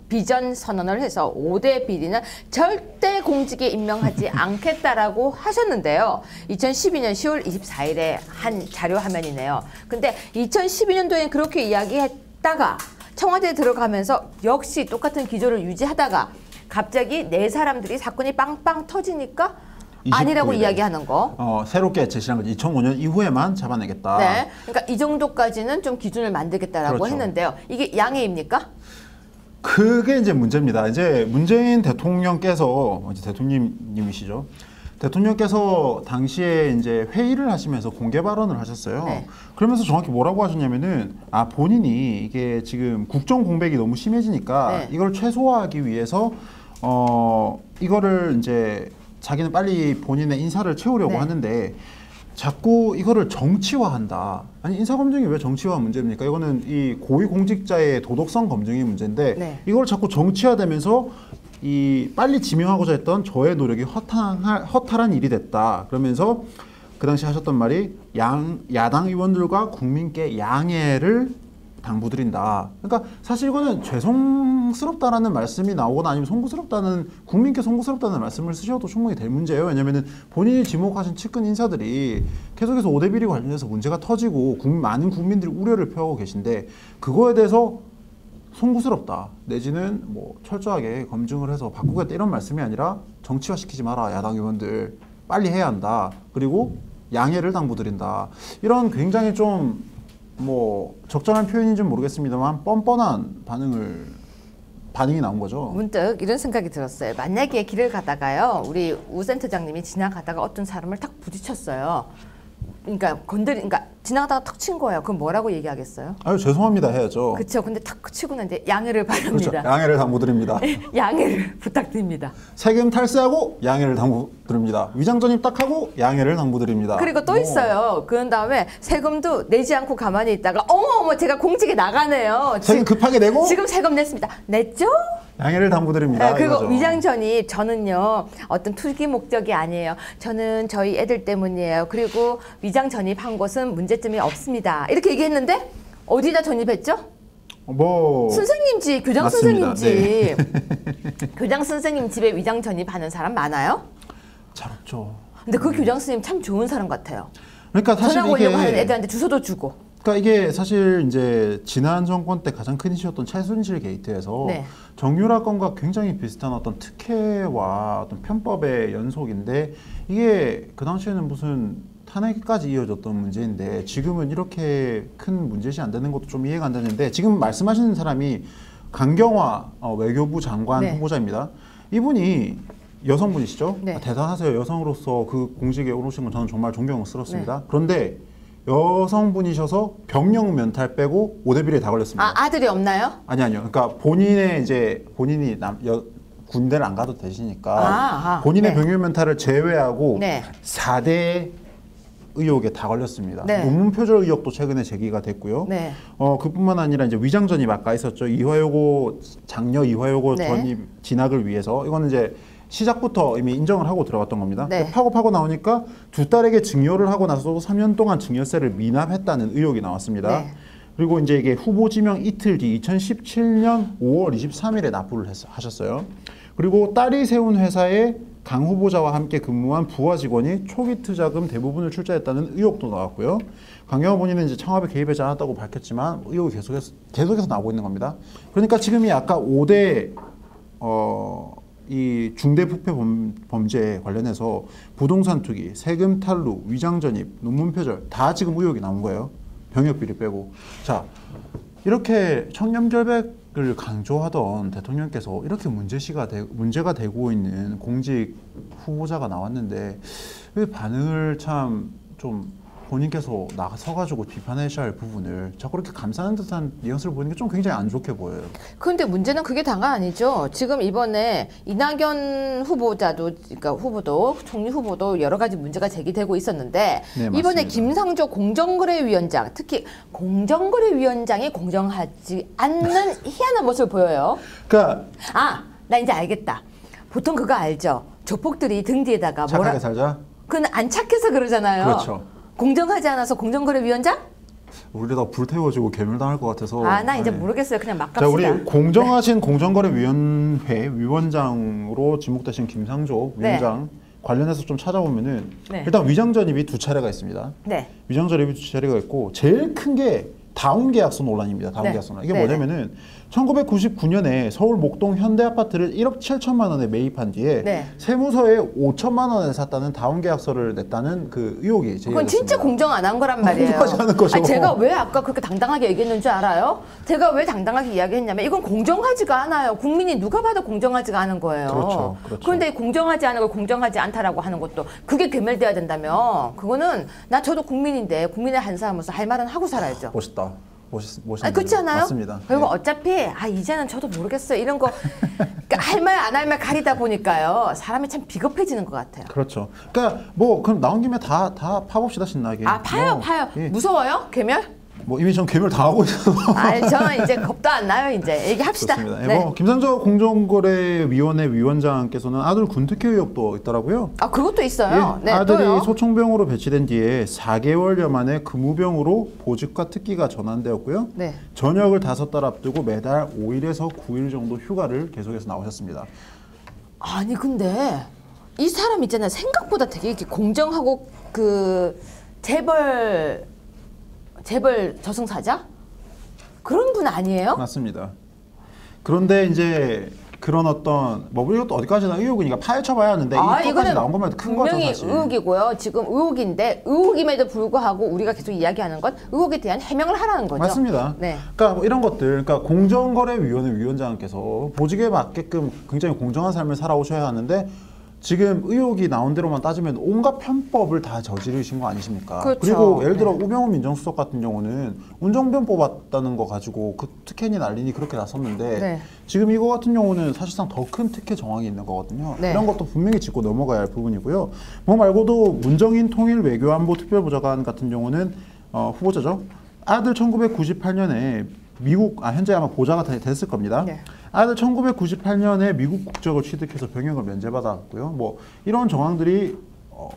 Speaker 1: 비전 선언을 해서 5대 비리는 절대 공직에 임명하지 않겠다라고 하셨는데요. 2012년 10월 24일에 한 자료 화면이네요. 근데 2012년도에 그렇게 이야기했다가 청와대에 들어가면서 역시 똑같은 기조를 유지하다가 갑자기 네 사람들이 사건이 빵빵 터지니까 아니라고
Speaker 6: 29일에.
Speaker 1: 이야기하는 거.
Speaker 6: 새롭게 제시한 거지. 2005년 이후에만 잡아내겠다.
Speaker 1: 네. 그러니까 이 정도까지는 좀 기준을 만들겠다라고
Speaker 6: 그렇죠.
Speaker 1: 했는데요. 이게 양해입니까?
Speaker 6: 그게 이제 문제입니다. 이제 문재인 대통령께서 이제 대통령님이시죠. 대통령께서 당시에 이제 회의를 하시면서 공개 발언을 하셨어요.
Speaker 1: 네.
Speaker 6: 그러면서 정확히 뭐라고 하셨냐면은 본인이 이게 지금 국정 공백이 너무 심해지니까
Speaker 1: 네.
Speaker 6: 이걸 최소화하기 위해서 이거를 이제 자기는 빨리 본인의 인사를 채우려고
Speaker 1: 네.
Speaker 6: 하는데 자꾸 이거를 정치화한다. 아니 인사검증이 왜 정치화 문제입니까? 이거는 이 고위공직자의 도덕성 검증이 문제인데
Speaker 1: 네.
Speaker 6: 이걸 자꾸 정치화되면서 이 빨리 지명하고자 했던 저의 노력이 허탈한 일이 됐다. 그러면서 그 당시 하셨던 말이 야당 의원들과 국민께 양해를 당부드린다. 그러니까 사실 이거는 죄송스럽다라는 말씀이 나오거나 아니면 송구스럽다는 국민께 송구스럽다는 말씀을 쓰셔도 충분히 될 문제예요. 왜냐하면 본인이 지목하신 측근 인사들이 계속해서 5대 비리 관련해서 문제가 터지고 많은 국민들이 우려를 표하고 계신데 그거에 대해서 송구스럽다 내지는 뭐 철저하게 검증을 해서 바꾸겠다 이런 말씀이 아니라 정치화시키지 마라. 야당 의원들 빨리 해야 한다. 그리고 양해를 당부드린다. 이런 굉장히 좀 뭐 적절한 표현인지는 모르겠습니다만 뻔뻔한 반응이 나온 거죠.
Speaker 1: 문득 이런 생각이 들었어요. 만약에 길을 가다가요, 우리 우 센터장님이 지나가다가 어떤 사람을 탁 부딪혔어요. 그러니까 지나가다가 탁 친 거예요. 그럼 뭐라고 얘기하겠어요?
Speaker 6: 아유 죄송합니다 해야죠.
Speaker 1: 그렇죠. 근데 탁 치고 난 이제 양해를
Speaker 6: 그렇죠.
Speaker 1: 바랍니다.
Speaker 6: 양해를 당부드립니다.
Speaker 1: 양해를 부탁드립니다.
Speaker 6: 세금 탈세하고 양해를 당부드립니다. 위장 전입 딱 하고 양해를 당부드립니다.
Speaker 1: 그리고 또 있어요. 그런 다음에 세금도 내지 않고 가만히 있다가 어머 제가 공직에 나가네요.
Speaker 6: 세금 급하게 내고
Speaker 1: 지금 세금 냈습니다. 냈죠?
Speaker 6: 양해를 당부드립니다.
Speaker 1: 그리고
Speaker 6: 이거죠.
Speaker 1: 위장 전입 저는요 어떤 투기 목적이 아니에요. 저는 저희 애들 때문이에요. 그리고 위장 전입한 것은 문제점이 없습니다. 이렇게 얘기했는데 어디다 전입했죠?
Speaker 6: 뭐
Speaker 1: 선생님 집, 교장
Speaker 6: 맞습니다.
Speaker 1: 선생님 집. 교장 선생님 집에 위장 전입하는 사람 많아요?
Speaker 6: 잘 없죠.
Speaker 1: 근데 그 교장 선생님 참 좋은 사람 같아요.
Speaker 6: 그러니까 사실
Speaker 1: 전학 오려고 하는
Speaker 6: 이게
Speaker 1: 애들한테 주소도 주고.
Speaker 6: 그러니까 이게 사실 이제 지난 정권 때 가장 큰 이슈였던 최순실 게이트에서
Speaker 1: 네.
Speaker 6: 정유라 건과 굉장히 비슷한 어떤 특혜와 어떤 편법의 연속인데 이게 그 당시에는 무슨 탄핵까지 이어졌던 문제인데 지금은 이렇게 큰 문제시 안 되는 것도 좀 이해가 안 되는데 지금 말씀하시는 사람이 강경화 외교부 장관
Speaker 1: 네.
Speaker 6: 후보자입니다. 이분이 여성분이시죠?
Speaker 1: 네.
Speaker 6: 대단하세요. 여성으로서 그 공직에 오르신 건 저는 정말 존경스럽습니다.
Speaker 1: 네.
Speaker 6: 그런데 여성분이셔서 병영 면탈 빼고 5대 비리에 다 걸렸습니다.
Speaker 1: 아들이 없나요?
Speaker 6: 아니요. 그러니까 본인이 군대를 안 가도 되시니까 본인의
Speaker 1: 네.
Speaker 6: 병영 면탈을 제외하고
Speaker 1: 네.
Speaker 6: 4대 의혹에 다 걸렸습니다.
Speaker 1: 네.
Speaker 6: 논문 표절 의혹도 최근에 제기가 됐고요.
Speaker 1: 네.
Speaker 6: 그뿐만 아니라 이제 위장 전입 아까 있었죠. 장녀 이화여고
Speaker 1: 네.
Speaker 6: 전입 진학을 위해서 이거는 이제 시작부터 이미 인정을 하고 들어갔던 겁니다.
Speaker 1: 네.
Speaker 6: 파고 나오니까 두 딸에게 증여를 하고 나서도 3년 동안 증여세를 미납했다는 의혹이 나왔습니다.
Speaker 1: 네.
Speaker 6: 그리고 이제 이게 후보 지명 이틀 뒤 2017년 5월 23일에 납부를 하셨어요. 그리고 딸이 세운 회사에 강 후보자와 함께 근무한 부하 직원이 초기 투자금 대부분을 출자했다는 의혹도 나왔고요. 강경화 본인은 이제 창업에 개입하지 않았다고 밝혔지만 의혹이 계속해서 나오고 있는 겁니다. 그러니까 지금 이 아까 5대 이 중대 부패 범죄에 관련해서 부동산 투기, 세금 탈루, 위장 전입, 논문 표절 다 지금 의혹이 나온 거예요. 병역 비리 빼고. 자, 이렇게 청렴결백을 강조하던 대통령께서 이렇게 문제가 되고 있는 공직 후보자가 나왔는데 왜 반응을 참 좀 본인께서 나서가지고 비판하셔야 할 부분을 자꾸 그렇게 감싸는 듯한 뉘앙스를 보이는 게 좀 굉장히 안 좋게 보여요.
Speaker 1: 그런데 문제는 그게 다가 아니죠. 지금 이번에 이낙연 후보자도, 그러니까 후보도, 총리 후보도 여러 가지 문제가 제기되고 있었는데,
Speaker 6: 네,
Speaker 1: 이번에
Speaker 6: 맞습니다.
Speaker 1: 김상조 공정거래위원장, 특히 공정거래위원장이 공정하지 않는 희한한 모습을 보여요.
Speaker 6: 그러니까
Speaker 1: 아, 나 이제 알겠다. 보통 그거 알죠? 조폭들이 등 뒤에다가
Speaker 6: 착하게 살자.
Speaker 1: 그건 안 착해서 그러잖아요.
Speaker 6: 그렇죠.
Speaker 1: 공정하지 않아서 공정거래위원장?
Speaker 6: 우리다 불태워지고 괴멸당할 것 같아서.
Speaker 1: 아, 나 이제
Speaker 6: 네.
Speaker 1: 모르겠어요. 그냥 막
Speaker 6: 자,
Speaker 1: 갑시다.
Speaker 6: 우리 공정하신 공정거래위원회 위원장으로 지목되신 김상조
Speaker 1: 네.
Speaker 6: 위원장 관련해서 좀 찾아보면은
Speaker 1: 네.
Speaker 6: 일단 위장 전입이 두 차례가 있습니다.
Speaker 1: 네.
Speaker 6: 위장 전입이 두 차례가 있고 제일 큰 게 다운 계약서 논란입니다. 다운
Speaker 1: 네.
Speaker 6: 계약서 논란. 이게
Speaker 1: 네.
Speaker 6: 뭐냐면은 1999년에 서울 목동 현대 아파트를 1억 7천만 원에 매입한 뒤에
Speaker 1: 네.
Speaker 6: 세무서에 5천만 원에 샀다는 다운 계약서를 냈다는 그 의혹이 제기됐습니다.
Speaker 1: 그건 진짜 공정 안 한 거란 말이에요.
Speaker 6: 공정하지 않은 거죠.
Speaker 1: 아니, 제가 왜 아까 그렇게 당당하게 얘기했는 줄 알아요? 제가 왜 당당하게 이야기했냐면 이건 공정하지가 않아요. 국민이 누가 봐도 공정하지가 않은 거예요.
Speaker 6: 그렇죠, 그렇죠.
Speaker 1: 그런데 공정하지 않은 걸 공정하지 않다라고 하는 것도 그게 괴멸돼야 된다면 그거는 저도 국민인데 국민의 한 사람으로서 할 말은 하고 살아야죠.
Speaker 6: 멋있다. 멋있다.
Speaker 1: 아니, 그렇지 않아요?
Speaker 6: 맞습니다.
Speaker 1: 그리고
Speaker 6: 네.
Speaker 1: 어차피 이제는 저도 모르겠어요. 이런 거 할 말 안 할 말 가리다 보니까요. 사람이 참 비겁해지는 것 같아요.
Speaker 6: 그렇죠. 그러니까 뭐 그럼 나온 김에 다 파봅시다 신나게.
Speaker 1: 아, 파요.
Speaker 6: 예.
Speaker 1: 무서워요? 괴멸?
Speaker 6: 뭐 이미 전 괴멸 당하고 있어서.
Speaker 1: 저는 이제 겁도 안 나요. 이제 얘기합시다.
Speaker 6: 좋습니다. 예,
Speaker 1: 네.
Speaker 6: 뭐 김상조 공정거래위원회 위원장께서는 아들 군특혜 의혹도 있더라고요.
Speaker 1: 아, 그것도 있어요.
Speaker 6: 예,
Speaker 1: 네,
Speaker 6: 아들이
Speaker 1: 또요.
Speaker 6: 소총병으로 배치된 뒤에 4개월여 만에 근무병으로 보직과 특기가 전환되었고요.
Speaker 1: 네.
Speaker 6: 전역을 5달 앞두고 매달 5일에서 9일 정도 휴가를 계속해서 나오셨습니다.
Speaker 1: 아니 근데 이 사람 있잖아요. 생각보다 되게 이렇게 공정하고 그 재벌 저승사자 그런 분 아니에요?
Speaker 6: 맞습니다. 그런데 이제 그런 어떤 뭐 이것도 어디까지나 의혹이니까 파헤쳐봐야 하는데 이것까지 나온 것만 해도 큰 거죠
Speaker 1: 분명히
Speaker 6: 사실.
Speaker 1: 의혹이고요. 지금 의혹인데 의혹임에도 불구하고 우리가 계속 이야기하는 건 의혹에 대한 해명을 하라는 거죠.
Speaker 6: 맞습니다.
Speaker 1: 네.
Speaker 6: 그러니까 뭐 이런 것들, 그러니까 공정거래위원회 위원장께서 보직에 맞게끔 굉장히 공정한 삶을 살아오셔야 하는데 지금 의혹이 나온 대로만 따지면 온갖 편법을 다 저지르신 거 아니십니까?
Speaker 1: 그렇죠.
Speaker 6: 그리고 예를 들어 우병우 민정수석 같은 경우는 운정변 뽑았다는 거 가지고 그 특혜니 난리니 그렇게 나섰는데
Speaker 1: 네.
Speaker 6: 지금 이거 같은 경우는 사실상 더 큰 특혜 정황이 있는 거거든요.
Speaker 1: 네.
Speaker 6: 이런 것도 분명히 짚고 넘어가야 할 부분이고요. 뭐 말고도 문정인 통일 외교안보 특별보좌관 같은 경우는 후보자죠. 아들 1998년에 현재 아마 보좌가 됐을 겁니다.
Speaker 1: 네.
Speaker 6: 아들 1998년에 미국 국적을 취득해서 병역을 면제받았고요. 뭐 이런 정황들이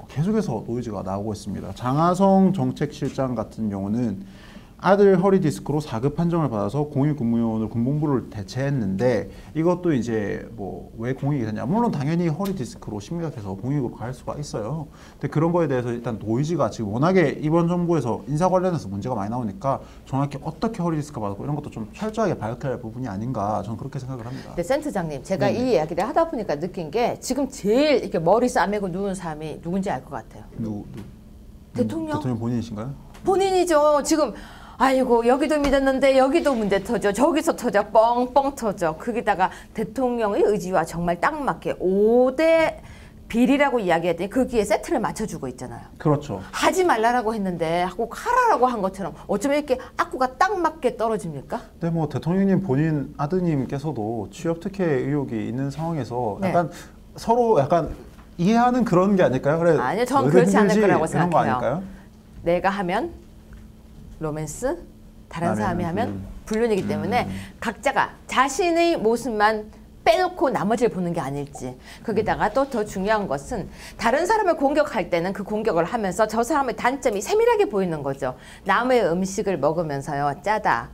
Speaker 6: 계속해서 노이즈가 나오고 있습니다. 장하성 정책실장 같은 경우는 아들 허리 디스크로 4급 판정을 받아서 공익근무요원으로 군복무를 대체했는데 이것도 이제 뭐 왜 공익이 됐냐? 물론 당연히 허리 디스크로 심각해서 공익으로 갈 수가 있어요. 근데 그런 거에 대해서 일단 노이즈가 지금 워낙에 이번 정부에서 인사 관련해서 문제가 많이 나오니까 정확히 어떻게 허리 디스크 받았고 이런 것도 좀 철저하게 밝혀야 할 부분이 아닌가 저는 그렇게 생각을 합니다.
Speaker 1: 네, 센터장님, 제가
Speaker 6: 네네.
Speaker 1: 이 이야기를 하다 보니까 느낀 게 지금 제일 이렇게 머리 싸매고 누운 사람이 누군지 알 것 같아요. 대통령?
Speaker 6: 대통령 본인이신가요?
Speaker 1: 본인이죠. 지금 아이고 여기도 믿었는데 여기도 문제 터져 저기서 터져 뻥뻥 터져 거기다가 대통령의 의지와 정말 딱 맞게 5대 비리라고 이야기했더니 거기에 세트를 맞춰주고 있잖아요.
Speaker 6: 그렇죠.
Speaker 1: 하지 말라라고 했는데 하고 하라라고 한 것처럼 어쩌면 이렇게 악구가 딱 맞게 떨어집니까?
Speaker 6: 근데 뭐 대통령님 본인 아드님께서도 취업 특혜 의혹이 있는 상황에서
Speaker 1: 네.
Speaker 6: 약간 서로 약간 이해하는 그런 게 아닐까요? 그래.
Speaker 1: 아니요, 전 그렇지 않을
Speaker 6: 어른들이
Speaker 1: 거라고
Speaker 6: 이런 거
Speaker 1: 생각해요.
Speaker 6: 아닐까요?
Speaker 1: 내가 하면 로맨스, 다른
Speaker 6: 남의
Speaker 1: 사람이
Speaker 6: 하면
Speaker 1: 하면 불륜이기 때문에 각자가 자신의 모습만 빼놓고 나머지를 보는 게 아닐지. 거기다가 또 더 중요한 것은 다른 사람을 공격할 때는 그 공격을 하면서 저 사람의 단점이 세밀하게 보이는 거죠. 남의 음식을 먹으면서요. 짜다.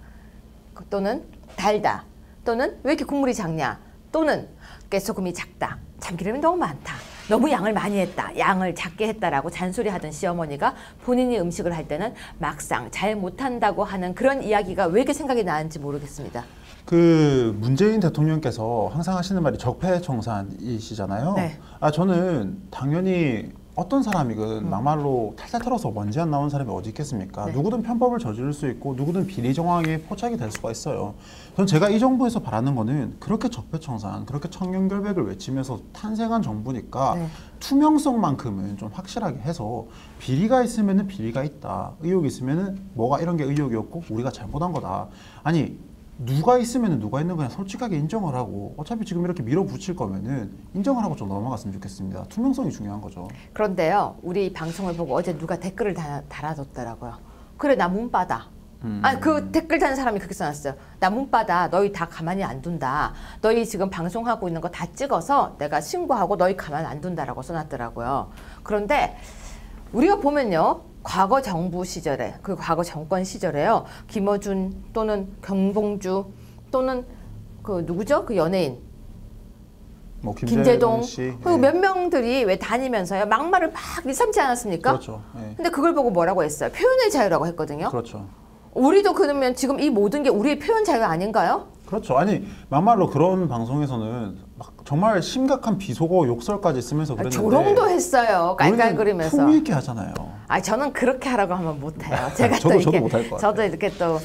Speaker 1: 또는 달다. 또는 왜 이렇게 국물이 작냐. 또는 깨소금이 작다. 참기름이 너무 많다. 너무 양을 많이 했다. 양을 작게 했다라고 잔소리하던 시어머니가 본인이 음식을 할 때는 막상 잘 못한다고 하는 그런 이야기가 왜 이렇게 생각이 나는지 모르겠습니다.
Speaker 6: 그 문재인 대통령께서 항상 하시는 말이 적폐청산이시잖아요.
Speaker 1: 네.
Speaker 6: 저는 당연히 어떤 사람이든 막말로 탈탈 털어서 먼지 안 나온 사람이 어디 있겠습니까?
Speaker 1: 네.
Speaker 6: 누구든 편법을 저지를 수 있고 누구든 비리 정황에 포착이 될 수가 있어요. 전 제가 이 정부에서 바라는 거는 그렇게 적폐청산, 그렇게 청렴결백을 외치면서 탄생한 정부니까
Speaker 1: 네.
Speaker 6: 투명성만큼은 좀 확실하게 해서 비리가 있으면은 비리가 있다, 의혹이 있으면은 뭐가 이런 게 의혹이었고 우리가 잘못한 거다. 아니 누가 있으면은 누가 있는 거냐 솔직하게 인정을 하고 어차피 지금 이렇게 밀어붙일 거면은 인정을 하고 좀 넘어갔으면 좋겠습니다. 투명성이 중요한 거죠.
Speaker 1: 그런데요, 우리 방송을 보고 어제 누가 댓글을 달아줬더라고요. 그래, 나 문바다. 그 댓글 다는 사람이 그렇게 써놨어요. 나 문바다. 너희 다 가만히 안 둔다. 너희 지금 방송하고 있는 거 다 찍어서 내가 신고하고 너희 가만 안 둔다라고 써놨더라고요. 그런데 우리가 보면요, 과거 정부 시절에, 그 과거 정권 시절에요, 김어준 또는 경봉주 또는 그 누구죠? 그 연예인
Speaker 6: 뭐
Speaker 1: 김재동
Speaker 6: 씨,
Speaker 1: 그리고 몇 명들이 왜 다니면서요 막말을 막 일삼지 않았습니까?
Speaker 6: 그렇죠. 예.
Speaker 1: 근데 그걸 보고 뭐라고 했어요? 표현의 자유라고 했거든요.
Speaker 6: 그렇죠.
Speaker 1: 우리도 그러면 지금 이 모든 게 우리의 표현 자유 아닌가요?
Speaker 6: 그렇죠. 아니 막말로 그런 방송에서는 막 정말 심각한 비속어 욕설까지 쓰면서 그랬는데
Speaker 1: 조롱도 했어요. 깔깔거리면서.
Speaker 6: 품위 있게 하잖아요.
Speaker 1: 저는 그렇게 하라고 하면 못해요. 제가
Speaker 6: 저도
Speaker 1: 또 이렇게
Speaker 6: 못할 것 같아요.
Speaker 1: 저도 이렇게 또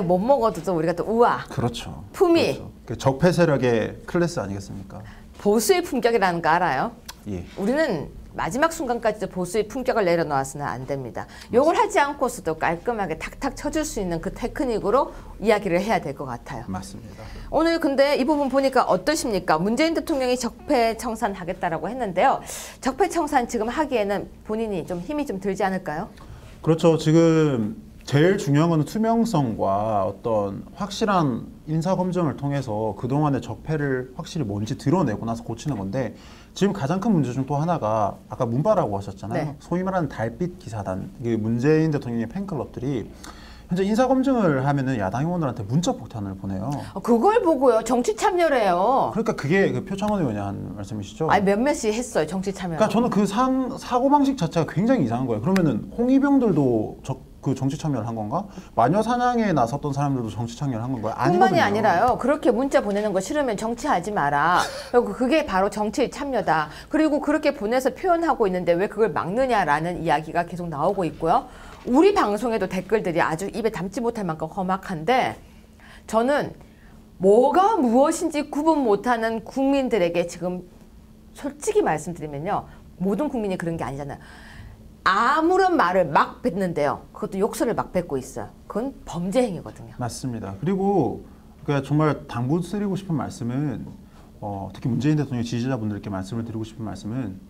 Speaker 1: 못 먹어도 또 우리가 또 우아
Speaker 6: 그렇죠.
Speaker 1: 품위.
Speaker 6: 그렇죠. 그 적폐 세력의 클래스 아니겠습니까?
Speaker 1: 보수의 품격이라는 거 알아요?
Speaker 6: 예.
Speaker 1: 우리는 마지막 순간까지도 보수의 품격을 내려놓아서는 안 됩니다. 욕을 하지 않고서도 깔끔하게 탁탁 쳐줄 수 있는 그 테크닉으로 이야기를 해야 될 것 같아요.
Speaker 6: 맞습니다.
Speaker 1: 오늘 근데 이 부분 보니까 어떠십니까? 문재인 대통령이 적폐청산하겠다라고 했는데요. 적폐청산 지금 하기에는 본인이 좀 힘이 좀 들지 않을까요?
Speaker 6: 그렇죠. 지금 제일 중요한 건 투명성과 어떤 확실한 인사 검증을 통해서 그동안의 적폐를 확실히 뭔지 드러내고 나서 고치는 건데 지금 가장 큰 문제 중 또 하나가 아까 문바라고 하셨잖아요.
Speaker 1: 네.
Speaker 6: 소위 말하는 달빛 기사단, 이게 문재인 대통령의 팬클럽들이 현재 인사 검증을 하면은 야당 의원들한테 문자 폭탄을 보내요.
Speaker 1: 그걸 보고요. 정치 참여래요.
Speaker 6: 그러니까 그게 그 표창원 의원이 한 말씀이시죠?
Speaker 1: 몇몇이 했어요. 정치 참여.
Speaker 6: 그러니까 저는 그 사고방식 자체가 굉장히 이상한 거예요. 그러면은 홍위병들도 그 정치 참여를 한 건가? 마녀 사냥에 나섰던 사람들도 정치 참여를 한 건가요? 아니거든요.
Speaker 1: 뿐만이 아니라요. 그렇게 문자 보내는 거 싫으면 정치하지 마라. 그리고 그게 바로 정치 참여다. 그리고 그렇게 보내서 표현하고 있는데 왜 그걸 막느냐라는 이야기가 계속 나오고 있고요. 우리 방송에도 댓글들이 아주 입에 담지 못할 만큼 험악한데 저는 뭐가 무엇인지 구분 못하는 국민들에게 지금 솔직히 말씀드리면요. 모든 국민이 그런 게 아니잖아요. 아무런 말을 막 뱉는데요. 그것도 욕설을 막 뱉고 있어요. 그건 범죄 행위거든요.
Speaker 6: 맞습니다. 그리고 그러니까 정말 당부드리고 싶은 말씀은 특히 문재인 대통령 지지자분들께 말씀을 드리고 싶은 말씀은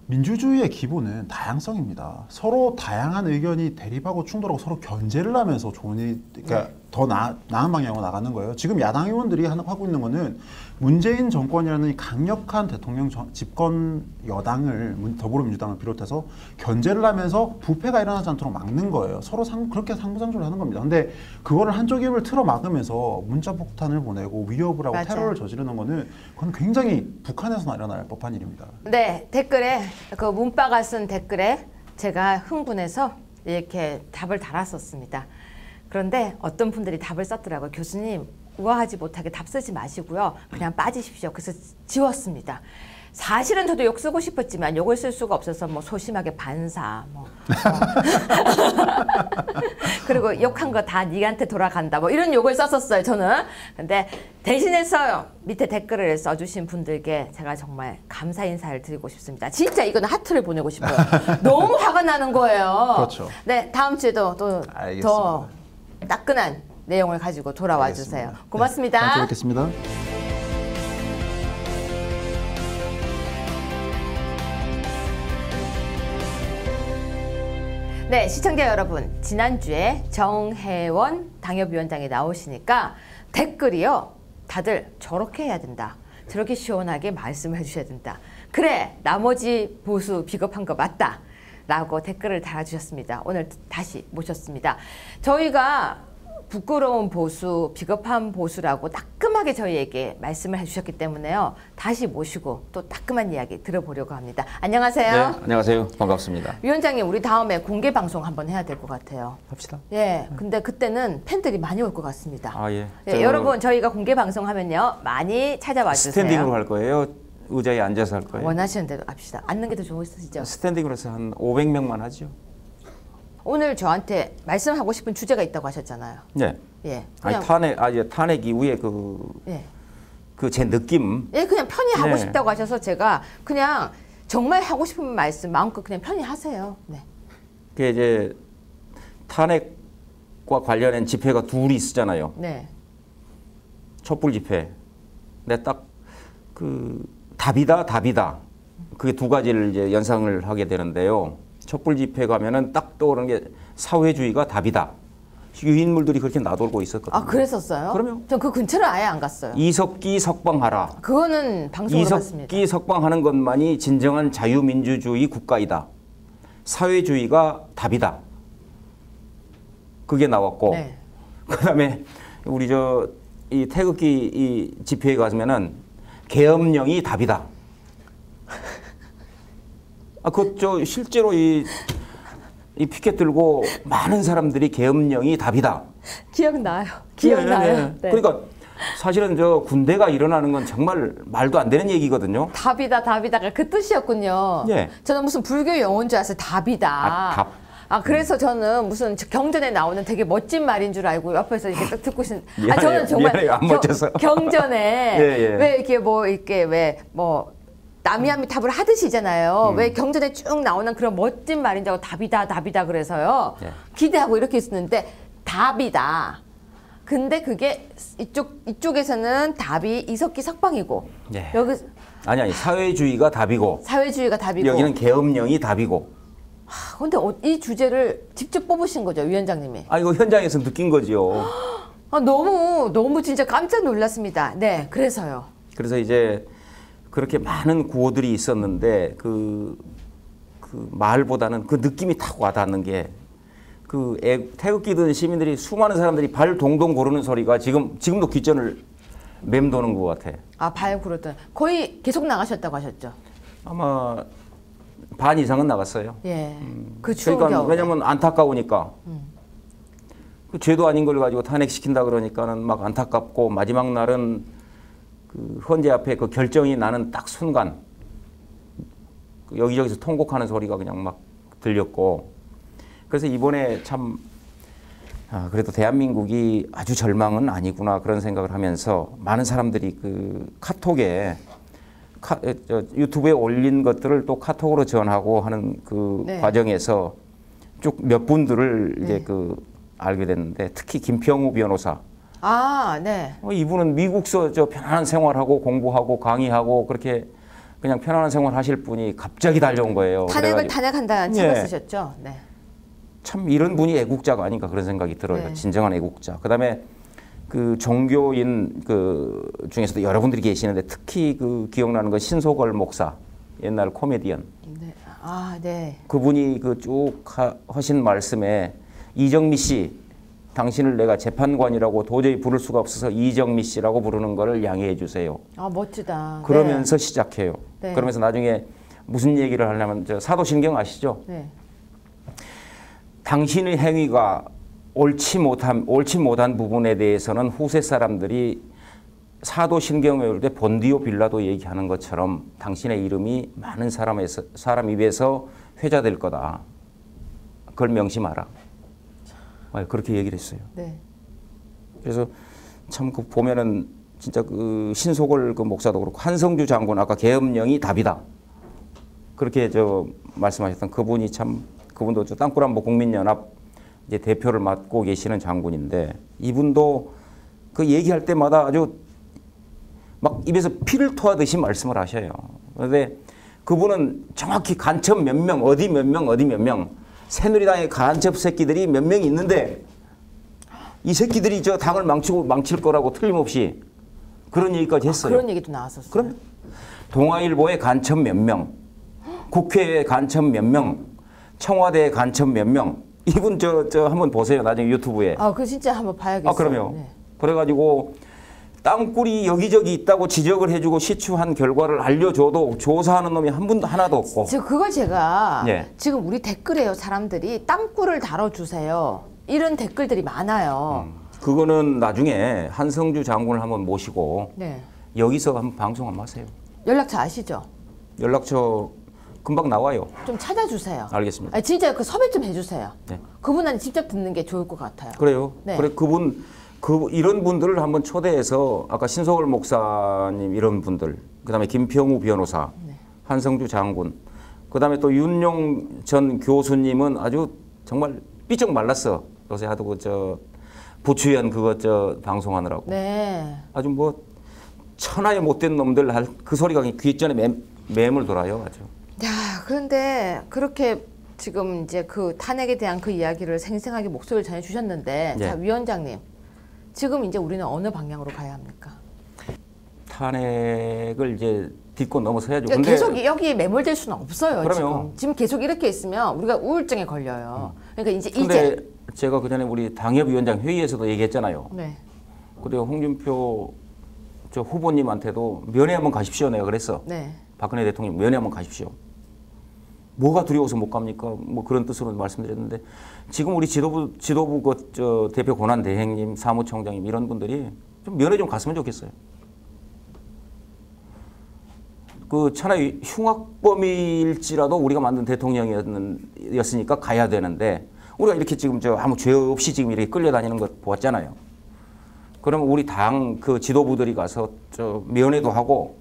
Speaker 6: 민주주의의 기본은 다양성입니다. 서로 다양한 의견이 대립하고 충돌하고 서로 견제를 하면서 그러니까 더 나은 방향으로 나가는 거예요. 지금 야당 의원들이 하고 있는 거는 문재인 정권이라는 이 강력한 대통령 집권 여당을 더불어민주당을 비롯해서 견제를 하면서 부패가 일어나지 않도록 막는 거예요. 서로 그렇게 상부상조를 하는 겁니다. 근데 그거를 한쪽 입을 틀어 막으면서 문자 폭탄을 보내고 위협을 하고
Speaker 1: 맞아요.
Speaker 6: 테러를 저지르는 거는 그건 굉장히 북한에서나 일어날 법한 일입니다.
Speaker 1: 네, 댓글에 그 문바가 쓴 댓글에 제가 흥분해서 이렇게 답을 달았었습니다. 그런데 어떤 분들이 답을 썼더라고요. 교수님, 우아하지 못하게 답 쓰지 마시고요. 그냥 빠지십시오. 그래서 지웠습니다. 사실은 저도 욕 쓰고 싶었지만 욕을 쓸 수가 없어서 뭐 소심하게 반사 그리고 욕한 거 다 니한테 돌아간다 뭐 이런 욕을 썼었어요. 저는. 근데 대신해서 밑에 댓글을 써주신 분들께 제가 정말 감사 인사를 드리고 싶습니다. 진짜 이거는 하트를 보내고 싶어요. 너무 화가 나는 거예요.
Speaker 6: 그렇죠.
Speaker 1: 네, 다음 주에도 또 더
Speaker 6: 알겠습니다.
Speaker 1: 따끈한 내용을 가지고 돌아와
Speaker 6: 알겠습니다.
Speaker 1: 주세요. 고맙습니다.
Speaker 6: 네, 다음 주에 뵙겠습니다.
Speaker 1: 네, 시청자 여러분, 지난주에 정혜원 당협위원장이 나오시니까 댓글이요. 다들 저렇게 해야 된다. 저렇게 시원하게 말씀을 해주셔야 된다. 그래, 나머지 보수 비겁한 거 맞다. 라고 댓글을 달아주셨습니다. 오늘 다시 모셨습니다. 저희가 부끄러운 보수, 비겁한 보수라고 따끔하게 저희에게 말씀을 해주셨기 때문에요. 다시 모시고 또 따끔한 이야기 들어보려고 합니다. 안녕하세요.
Speaker 7: 네, 안녕하세요. 반갑습니다.
Speaker 1: 위원장님, 우리 다음에 공개 방송 한번 해야 될 것 같아요.
Speaker 7: 합시다.
Speaker 1: 예, 근데 그때는 팬들이 많이 올 것 같습니다.
Speaker 7: 아, 예.
Speaker 1: 예, 여러분, 저희가 공개 방송 하면요. 많이 찾아와 주세요.
Speaker 7: 스탠딩으로 할 거예요? 의자에 앉아서 할 거예요.
Speaker 1: 원하시는 대로 합시다. 앉는 게 더 좋으시죠?
Speaker 7: 스탠딩으로 해서 한 500명만 하죠.
Speaker 1: 오늘 저한테 말씀하고 싶은 주제가 있다고 하셨잖아요.
Speaker 7: 네.
Speaker 1: 예.
Speaker 7: 아니
Speaker 1: 그냥
Speaker 7: 탄핵 이후에
Speaker 1: 예.
Speaker 7: 그 제 느낌.
Speaker 1: 예, 그냥 편히 하고
Speaker 7: 네.
Speaker 1: 싶다고 하셔서 제가 그냥 정말 하고 싶은 말씀 마음껏 그냥 편히 하세요. 네.
Speaker 7: 그 이제 탄핵과 관련된 집회가 둘이 있었잖아요.
Speaker 1: 네.
Speaker 7: 촛불 집회. 근데 딱 그 답이다. 그게 두 가지를 이제 연상을 하게 되는데요. 촛불 집회 가면은 딱 떠오르는 게 사회주의가 답이다. 유인물들이 그렇게 나돌고 있었거든요.
Speaker 1: 아, 그랬었어요?
Speaker 7: 그럼요.
Speaker 1: 전 그 근처를 아예 안 갔어요.
Speaker 7: 이석기 석방하라.
Speaker 1: 그거는 방송으로 봤습니다.
Speaker 7: 이석기 석방하는 것만이 진정한 자유민주주의 국가이다. 사회주의가 답이다. 그게 나왔고,
Speaker 1: 네.
Speaker 7: 그다음에 우리 이 태극기 이 집회에 가면은 계엄령이 답이다. 실제로 이 피켓 들고 많은 사람들이 계엄령이 답이다.
Speaker 1: 기억나요. 기억나요. 네.
Speaker 7: 그러니까 사실은 군대가 일어나는 건 정말 말도 안 되는 얘기거든요.
Speaker 1: 답이다가 그 뜻이었군요.
Speaker 7: 예.
Speaker 1: 저는 무슨 불교 용어인 줄 알았어요. 답이다.
Speaker 7: 답.
Speaker 1: 그래서 저는 무슨 경전에 나오는 되게 멋진 말인 줄 알고 옆에서 이렇게 딱 듣고 있는.
Speaker 7: 미안해요.
Speaker 1: 저는 정말
Speaker 7: 미안해요. 안 멋져서.
Speaker 1: 경전에
Speaker 7: 예.
Speaker 1: 왜 이렇게 남이함이 답을 하듯이잖아요. 왜 경전에 쭉 나오는 그런 멋진 말인 줄 알고 답이다 그래서요.
Speaker 7: 예.
Speaker 1: 기대하고 이렇게 있었는데 답이다. 근데 그게 이쪽에서는 답이 이석기 석방이고
Speaker 7: 예.
Speaker 1: 여기
Speaker 7: 아니 사회주의가 답이고
Speaker 1: 사회주의가 답이고
Speaker 7: 여기는 계엄령이 답이고.
Speaker 1: 근데 이 주제를 직접 뽑으신 거죠, 위원장님이?
Speaker 7: 이거 현장에서 느낀 거죠.
Speaker 1: 너무 진짜 깜짝 놀랐습니다. 네, 그래서요.
Speaker 7: 그래서 이제 그렇게 많은 구호들이 있었는데 그 말보다는 그 느낌이 탁 와닿는 게 태극기 든 시민들이 수많은 사람들이 발 동동 구르는 소리가 지금도 귓전을 맴도는 것 같아.
Speaker 1: 발 구르던 거의 계속 나가셨다고 하셨죠?
Speaker 7: 아마 반 이상은 나갔어요.
Speaker 1: 예. 그 추운
Speaker 7: 그러니까
Speaker 1: 겨울에.
Speaker 7: 왜냐면 안타까우니까. 그 죄도 아닌 걸 가지고 탄핵시킨다 그러니까는 막 안타깝고 마지막 날은 그 헌재 앞에 그 결정이 나는 딱 순간 여기저기서 통곡하는 소리가 그냥 막 들렸고 그래서 이번에 참 그래도 대한민국이 아주 절망은 아니구나 그런 생각을 하면서 많은 사람들이 그 카톡에 유튜브에 올린 것들을 또 카톡으로 전하고 하는 그
Speaker 1: 네.
Speaker 7: 과정에서 쭉 몇 분들을
Speaker 1: 네.
Speaker 7: 이제 알게 됐는데 특히 김평우 변호사.
Speaker 1: 네.
Speaker 7: 이분은 미국서 편안한 생활하고 공부하고 강의하고 그렇게 그냥 편안한 생활 하실 분이 갑자기 달려온 거예요.
Speaker 1: 탄핵을 탄핵한다는 책을
Speaker 7: 예.
Speaker 1: 쓰셨죠? 네.
Speaker 7: 참 이런 분이 애국자가 아닌가 그런 생각이 들어요.
Speaker 1: 네.
Speaker 7: 진정한 애국자. 그다음에 그 종교인 중에서도 여러분들이 계시는데 특히 기억나는 건 신소걸 목사 옛날 코미디언.
Speaker 1: 네. 네.
Speaker 7: 그분이 쭉 하신 말씀에 이정미 씨 당신을 내가 재판관이라고 도저히 부를 수가 없어서 이정미 씨라고 부르는 거를 양해해 주세요.
Speaker 1: 멋지다.
Speaker 7: 그러면서 시작해요.
Speaker 1: 네.
Speaker 7: 그러면서 나중에 무슨 얘기를 하려면 사도신경 아시죠?
Speaker 1: 네.
Speaker 7: 당신의 행위가 옳지 못한 부분에 대해서는 후세 사람들이 사도신경 외울 때 본디오 빌라도 얘기하는 것처럼 당신의 이름이 많은 사람 입에서 회자될 거다. 그걸 명심하라. 그렇게 얘기를 했어요.
Speaker 1: 네.
Speaker 7: 그래서 참 보면은 진짜 신소걸 목사도 그렇고 한성주 장군 아까 계엄령이 답이다. 그렇게 말씀하셨던 그분도 땅굴안보 국민연합 이제 대표를 맡고 계시는 장군인데 이분도 그 얘기할 때마다 아주 막 입에서 피를 토하듯이 말씀을 하셔요. 그런데 그분은 정확히 간첩 몇 명, 어디 몇 명, 새누리당의 간첩 새끼들이 몇 명이 있는데 이 새끼들이 당을 망칠 거라고 틀림없이 그런 얘기까지 했어요.
Speaker 1: 그런 얘기도 나왔었어요.
Speaker 7: 그럼 동아일보의 간첩 몇 명, 국회의 간첩 몇 명, 청와대의 간첩 몇 명. 이분 한번 보세요. 나중에 유튜브에.
Speaker 1: 그거 진짜 한번 봐야겠어요.
Speaker 7: 그럼요.
Speaker 1: 네.
Speaker 7: 그래가지고 땅굴이 여기저기 있다고 지적을 해주고 시추한 결과를 알려줘도 조사하는 놈이 하나도 없고.
Speaker 1: 그걸 제가
Speaker 7: 예.
Speaker 1: 지금 우리 댓글에요. 사람들이 땅굴을 다뤄주세요. 이런 댓글들이 많아요.
Speaker 7: 그거는 나중에 한성주 장군을 한번 모시고
Speaker 1: 네.
Speaker 7: 여기서 한번 방송 한번 하세요.
Speaker 1: 연락처 아시죠?
Speaker 7: 연락처 금방 나와요.
Speaker 1: 좀 찾아주세요.
Speaker 7: 알겠습니다.
Speaker 1: 아니, 진짜 그 섭외 좀 해주세요.
Speaker 7: 네.
Speaker 1: 그분한테 직접 듣는 게 좋을 것 같아요.
Speaker 7: 그래요.
Speaker 1: 네.
Speaker 7: 그래 이런 분들을 한번 초대해서 아까 신소월 목사님 이런 분들, 그다음에 김평우 변호사,
Speaker 1: 네.
Speaker 7: 한성주 장군, 그다음에 또 윤용 전 교수님은 아주 정말 삐쩍 말랐어. 요새 하도 저 부추연 그거 방송하느라고.
Speaker 1: 네.
Speaker 7: 아주 뭐 천하의 못된 놈들 할 그 소리가 귓전에 맴을 돌아요. 아주.
Speaker 1: 야, 그런데 그렇게 지금 이제 그 탄핵에 대한 그 이야기를 생생하게 목소리를 전해주셨는데,
Speaker 7: 네.
Speaker 1: 자, 위원장님, 지금 이제 우리는 어느 방향으로 가야 합니까?
Speaker 7: 탄핵을 이제 딛고 넘어서야죠.
Speaker 1: 그러니까
Speaker 7: 근데
Speaker 1: 계속 여기에 매몰될 수는 없어요.
Speaker 7: 그럼요.
Speaker 1: 지금 계속 이렇게 있으면 우리가 우울증에 걸려요. 그러니까 이제
Speaker 7: 근데 제가 그전에 우리 당협위원장 회의에서도 얘기했잖아요.
Speaker 1: 네.
Speaker 7: 그래 홍준표 저 후보님한테도 면회 한번 가십시오. 내가 그랬어.
Speaker 1: 네.
Speaker 7: 박근혜 대통령 면회 한번 가십시오. 뭐가 두려워서 못 갑니까? 뭐 그런 뜻으로 말씀드렸는데 지금 우리 지도부 저 대표 권한 대행님, 사무총장님 이런 분들이 좀 면회 좀 갔으면 좋겠어요. 그 차라리 흉악범일지라도 우리가 만든 대통령이었으니까 가야 되는데 우리가 이렇게 지금 저 아무 죄 없이 지금 이렇게 끌려다니는 것 보았잖아요. 그러면 우리 당 그 지도부들이 가서 저 면회도 하고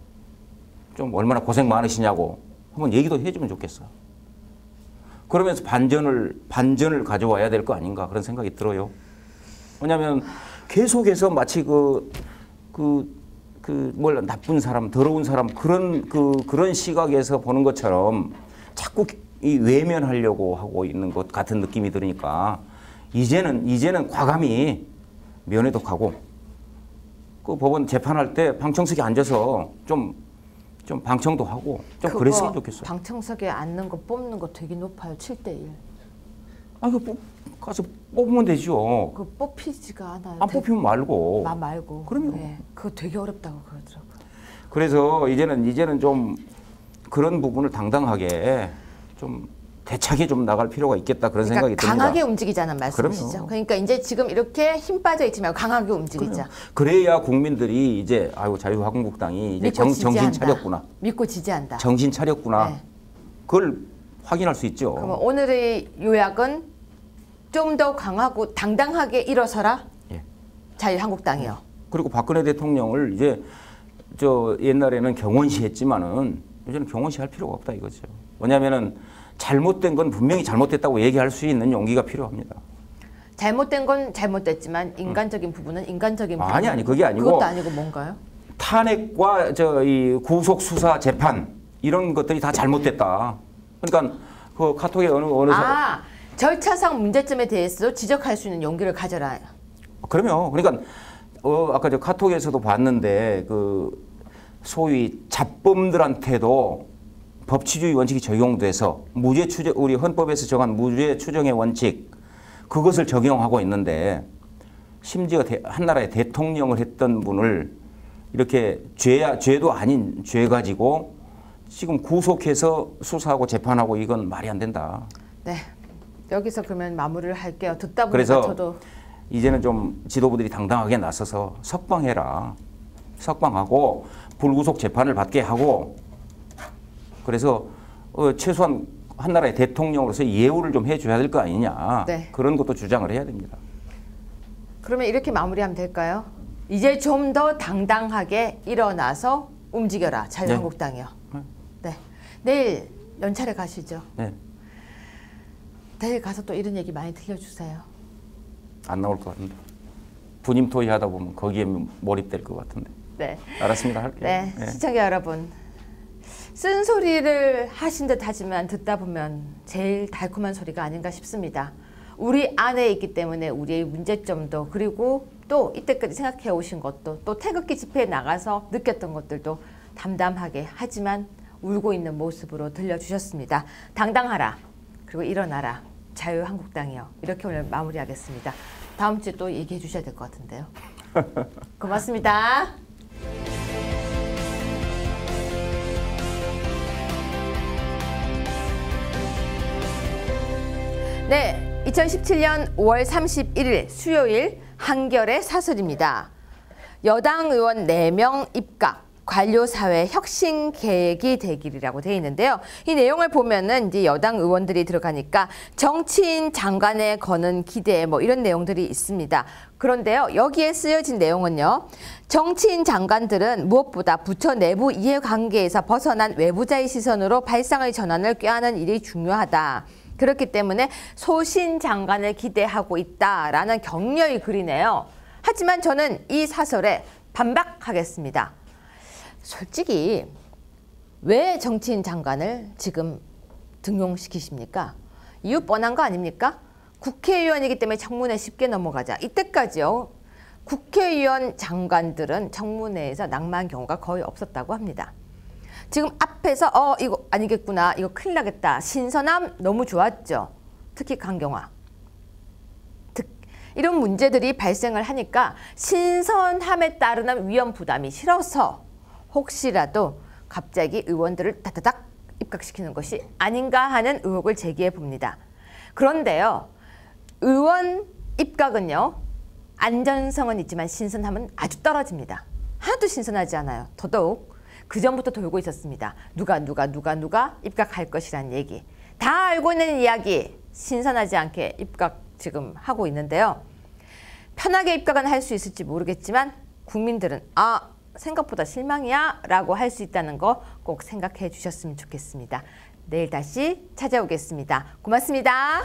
Speaker 7: 좀 얼마나 고생 많으시냐고 한번 얘기도 해주면 좋겠어. 그러면서 반전을 가져와야 될 거 아닌가 그런 생각이 들어요. 왜냐하면 계속해서 마치 뭘 나쁜 사람, 더러운 사람 그런 시각에서 보는 것처럼 자꾸 이 외면하려고 하고 있는 것 같은 느낌이 들으니까 이제는 과감히 면회도 가고 그 법원 재판할 때 방청석에 앉아서 좀 방청도 하고 좀 그랬으면 좋겠어요.
Speaker 1: 방청석에 앉는 거 뽑는 거 되게 높아요. 7대1.
Speaker 7: 아, 가서 뽑으면 되죠.
Speaker 1: 그 뽑히지가 않아요.
Speaker 7: 안 뽑히면 말고.
Speaker 1: 말고.
Speaker 7: 그럼요.
Speaker 1: 네. 그거 되게 어렵다고 그러더라고요.
Speaker 7: 그래서 이제는 좀 그런 부분을 당당하게 좀 대차게 좀 나갈 필요가 있겠다 그런 생각이 듭니다.
Speaker 1: 강하게 움직이자는 말씀이시죠.
Speaker 7: 그럼요.
Speaker 1: 그러니까 이제 지금 이렇게 힘 빠져 있지 말고 강하게 움직이자.
Speaker 7: 그래야 국민들이 이제 자유한국당이 이제 정신 차렸구나.
Speaker 1: 믿고 지지한다.
Speaker 7: 정신 차렸구나.
Speaker 1: 네.
Speaker 7: 그걸 확인할 수 있죠.
Speaker 1: 그러면 오늘의 요약은 좀 더 강하고 당당하게 일어서라.
Speaker 7: 예.
Speaker 1: 자유한국당이요.
Speaker 7: 그리고 박근혜 대통령을 이제 저 옛날에는 경원시 했지만은 이제는 경원시 할 필요가 없다 이거죠. 왜냐하면은 잘못된 건 분명히 잘못됐다고 얘기할 수 있는 용기가 필요합니다.
Speaker 1: 잘못된 건 잘못됐지만 인간적인 부분은 인간적인 부분.
Speaker 7: 아니 그게 아니고
Speaker 1: 그것도 아니고 뭔가요?
Speaker 7: 탄핵과 이 구속 수사 재판 이런 것들이 다 잘못됐다. 그러니까 그 카톡에 어느
Speaker 1: 절차상 문제점에 대해서도 지적할 수 있는 용기를 가져라.
Speaker 7: 그럼요. 그러니까 아까 저 카톡에서도 봤는데 그 소위 잡범들한테도 법치주의 원칙이 적용돼서 무죄 추정 우리 헌법에서 정한 무죄 추정의 원칙 그것을 적용하고 있는데 심지어 한 나라의 대통령을 했던 분을 이렇게 죄도 아닌 죄 가지고 지금 구속해서 수사하고 재판하고 이건 말이 안 된다.
Speaker 1: 네. 여기서 그러면 마무리를 할게요. 듣다 보니까
Speaker 7: 그래서
Speaker 1: 저도
Speaker 7: 이제는 좀 지도부들이 당당하게 나서서 석방해라. 석방하고 불구속 재판을 받게 하고 그래서 최소한 한 나라의 대통령으로서 예우를 좀 해줘야 될 거 아니냐.
Speaker 1: 네.
Speaker 7: 그런 것도 주장을 해야 됩니다.
Speaker 1: 그러면 이렇게 마무리하면 될까요? 이제 좀 더 당당하게 일어나서 움직여라. 자유한국당이요. 네. 내일 연차례 가시죠.
Speaker 7: 네.
Speaker 1: 내일 가서 또 이런 얘기 많이 들려주세요.
Speaker 7: 안 나올 것 같은데. 분임 토의하다 보면 거기에 몰입될 것 같은데.
Speaker 1: 네.
Speaker 7: 알았습니다. 할게요.
Speaker 1: 네.
Speaker 7: 네.
Speaker 1: 시청자 여러분. 쓴소리를 하신 듯 하지만 듣다 보면 제일 달콤한 소리가 아닌가 싶습니다. 우리 안에 있기 때문에 우리의 문제점도 그리고 또 이때까지 생각해 오신 것도 또 태극기 집회에 나가서 느꼈던 것들도 담담하게 하지만 울고 있는 모습으로 들려주셨습니다. 당당하라. 그리고 일어나라. 자유한국당이요. 이렇게 오늘 마무리하겠습니다. 다음 주에 또 얘기해 주셔야 될 것 같은데요. 고맙습니다. 네, 2017년 5월 31일 수요일 한결의 사설입니다. 여당 의원 4명 입각, 관료사회 혁신 계획이 되기라고 되어 있는데요. 이 내용을 보면은 이제 여당 의원들이 들어가니까 정치인 장관에 거는 기대 뭐 이런 내용들이 있습니다. 그런데요, 여기에 쓰여진 내용은요, 정치인 장관들은 무엇보다 부처 내부 이해관계에서 벗어난 외부자의 시선으로 발상의 전환을 꾀하는 일이 중요하다. 그렇기 때문에 소신 장관을 기대하고 있다라는 격려의 글이네요. 하지만 저는 이 사설에 반박하겠습니다. 솔직히 왜 정치인 장관을 지금 등용시키십니까? 이유 뻔한 거 아닙니까? 국회의원이기 때문에 청문회 쉽게 넘어가자. 이때까지요, 국회의원 장관들은 청문회에서 낙마한 경우가 거의 없었다고 합니다. 지금 앞에서 이거 아니겠구나, 이거 큰일 나겠다, 신선함 너무 좋았죠. 특히 강경화. 이런 문제들이 발생을 하니까 신선함에 따르는 위험 부담이 싫어서 혹시라도 갑자기 의원들을 다다닥 입각시키는 것이 아닌가 하는 의혹을 제기해 봅니다. 그런데요, 의원 입각은요, 안전성은 있지만 신선함은 아주 떨어집니다. 하나도 신선하지 않아요. 더더욱 그전부터 돌고 있었습니다. 누가 입각할 것이란 얘기. 다 알고 있는 이야기, 신선하지 않게 입각 지금 하고 있는데요. 편하게 입각은 할 수 있을지 모르겠지만 국민들은 생각보다 실망이야 라고 할 수 있다는 거 꼭 생각해 주셨으면 좋겠습니다. 내일 다시 찾아오겠습니다. 고맙습니다.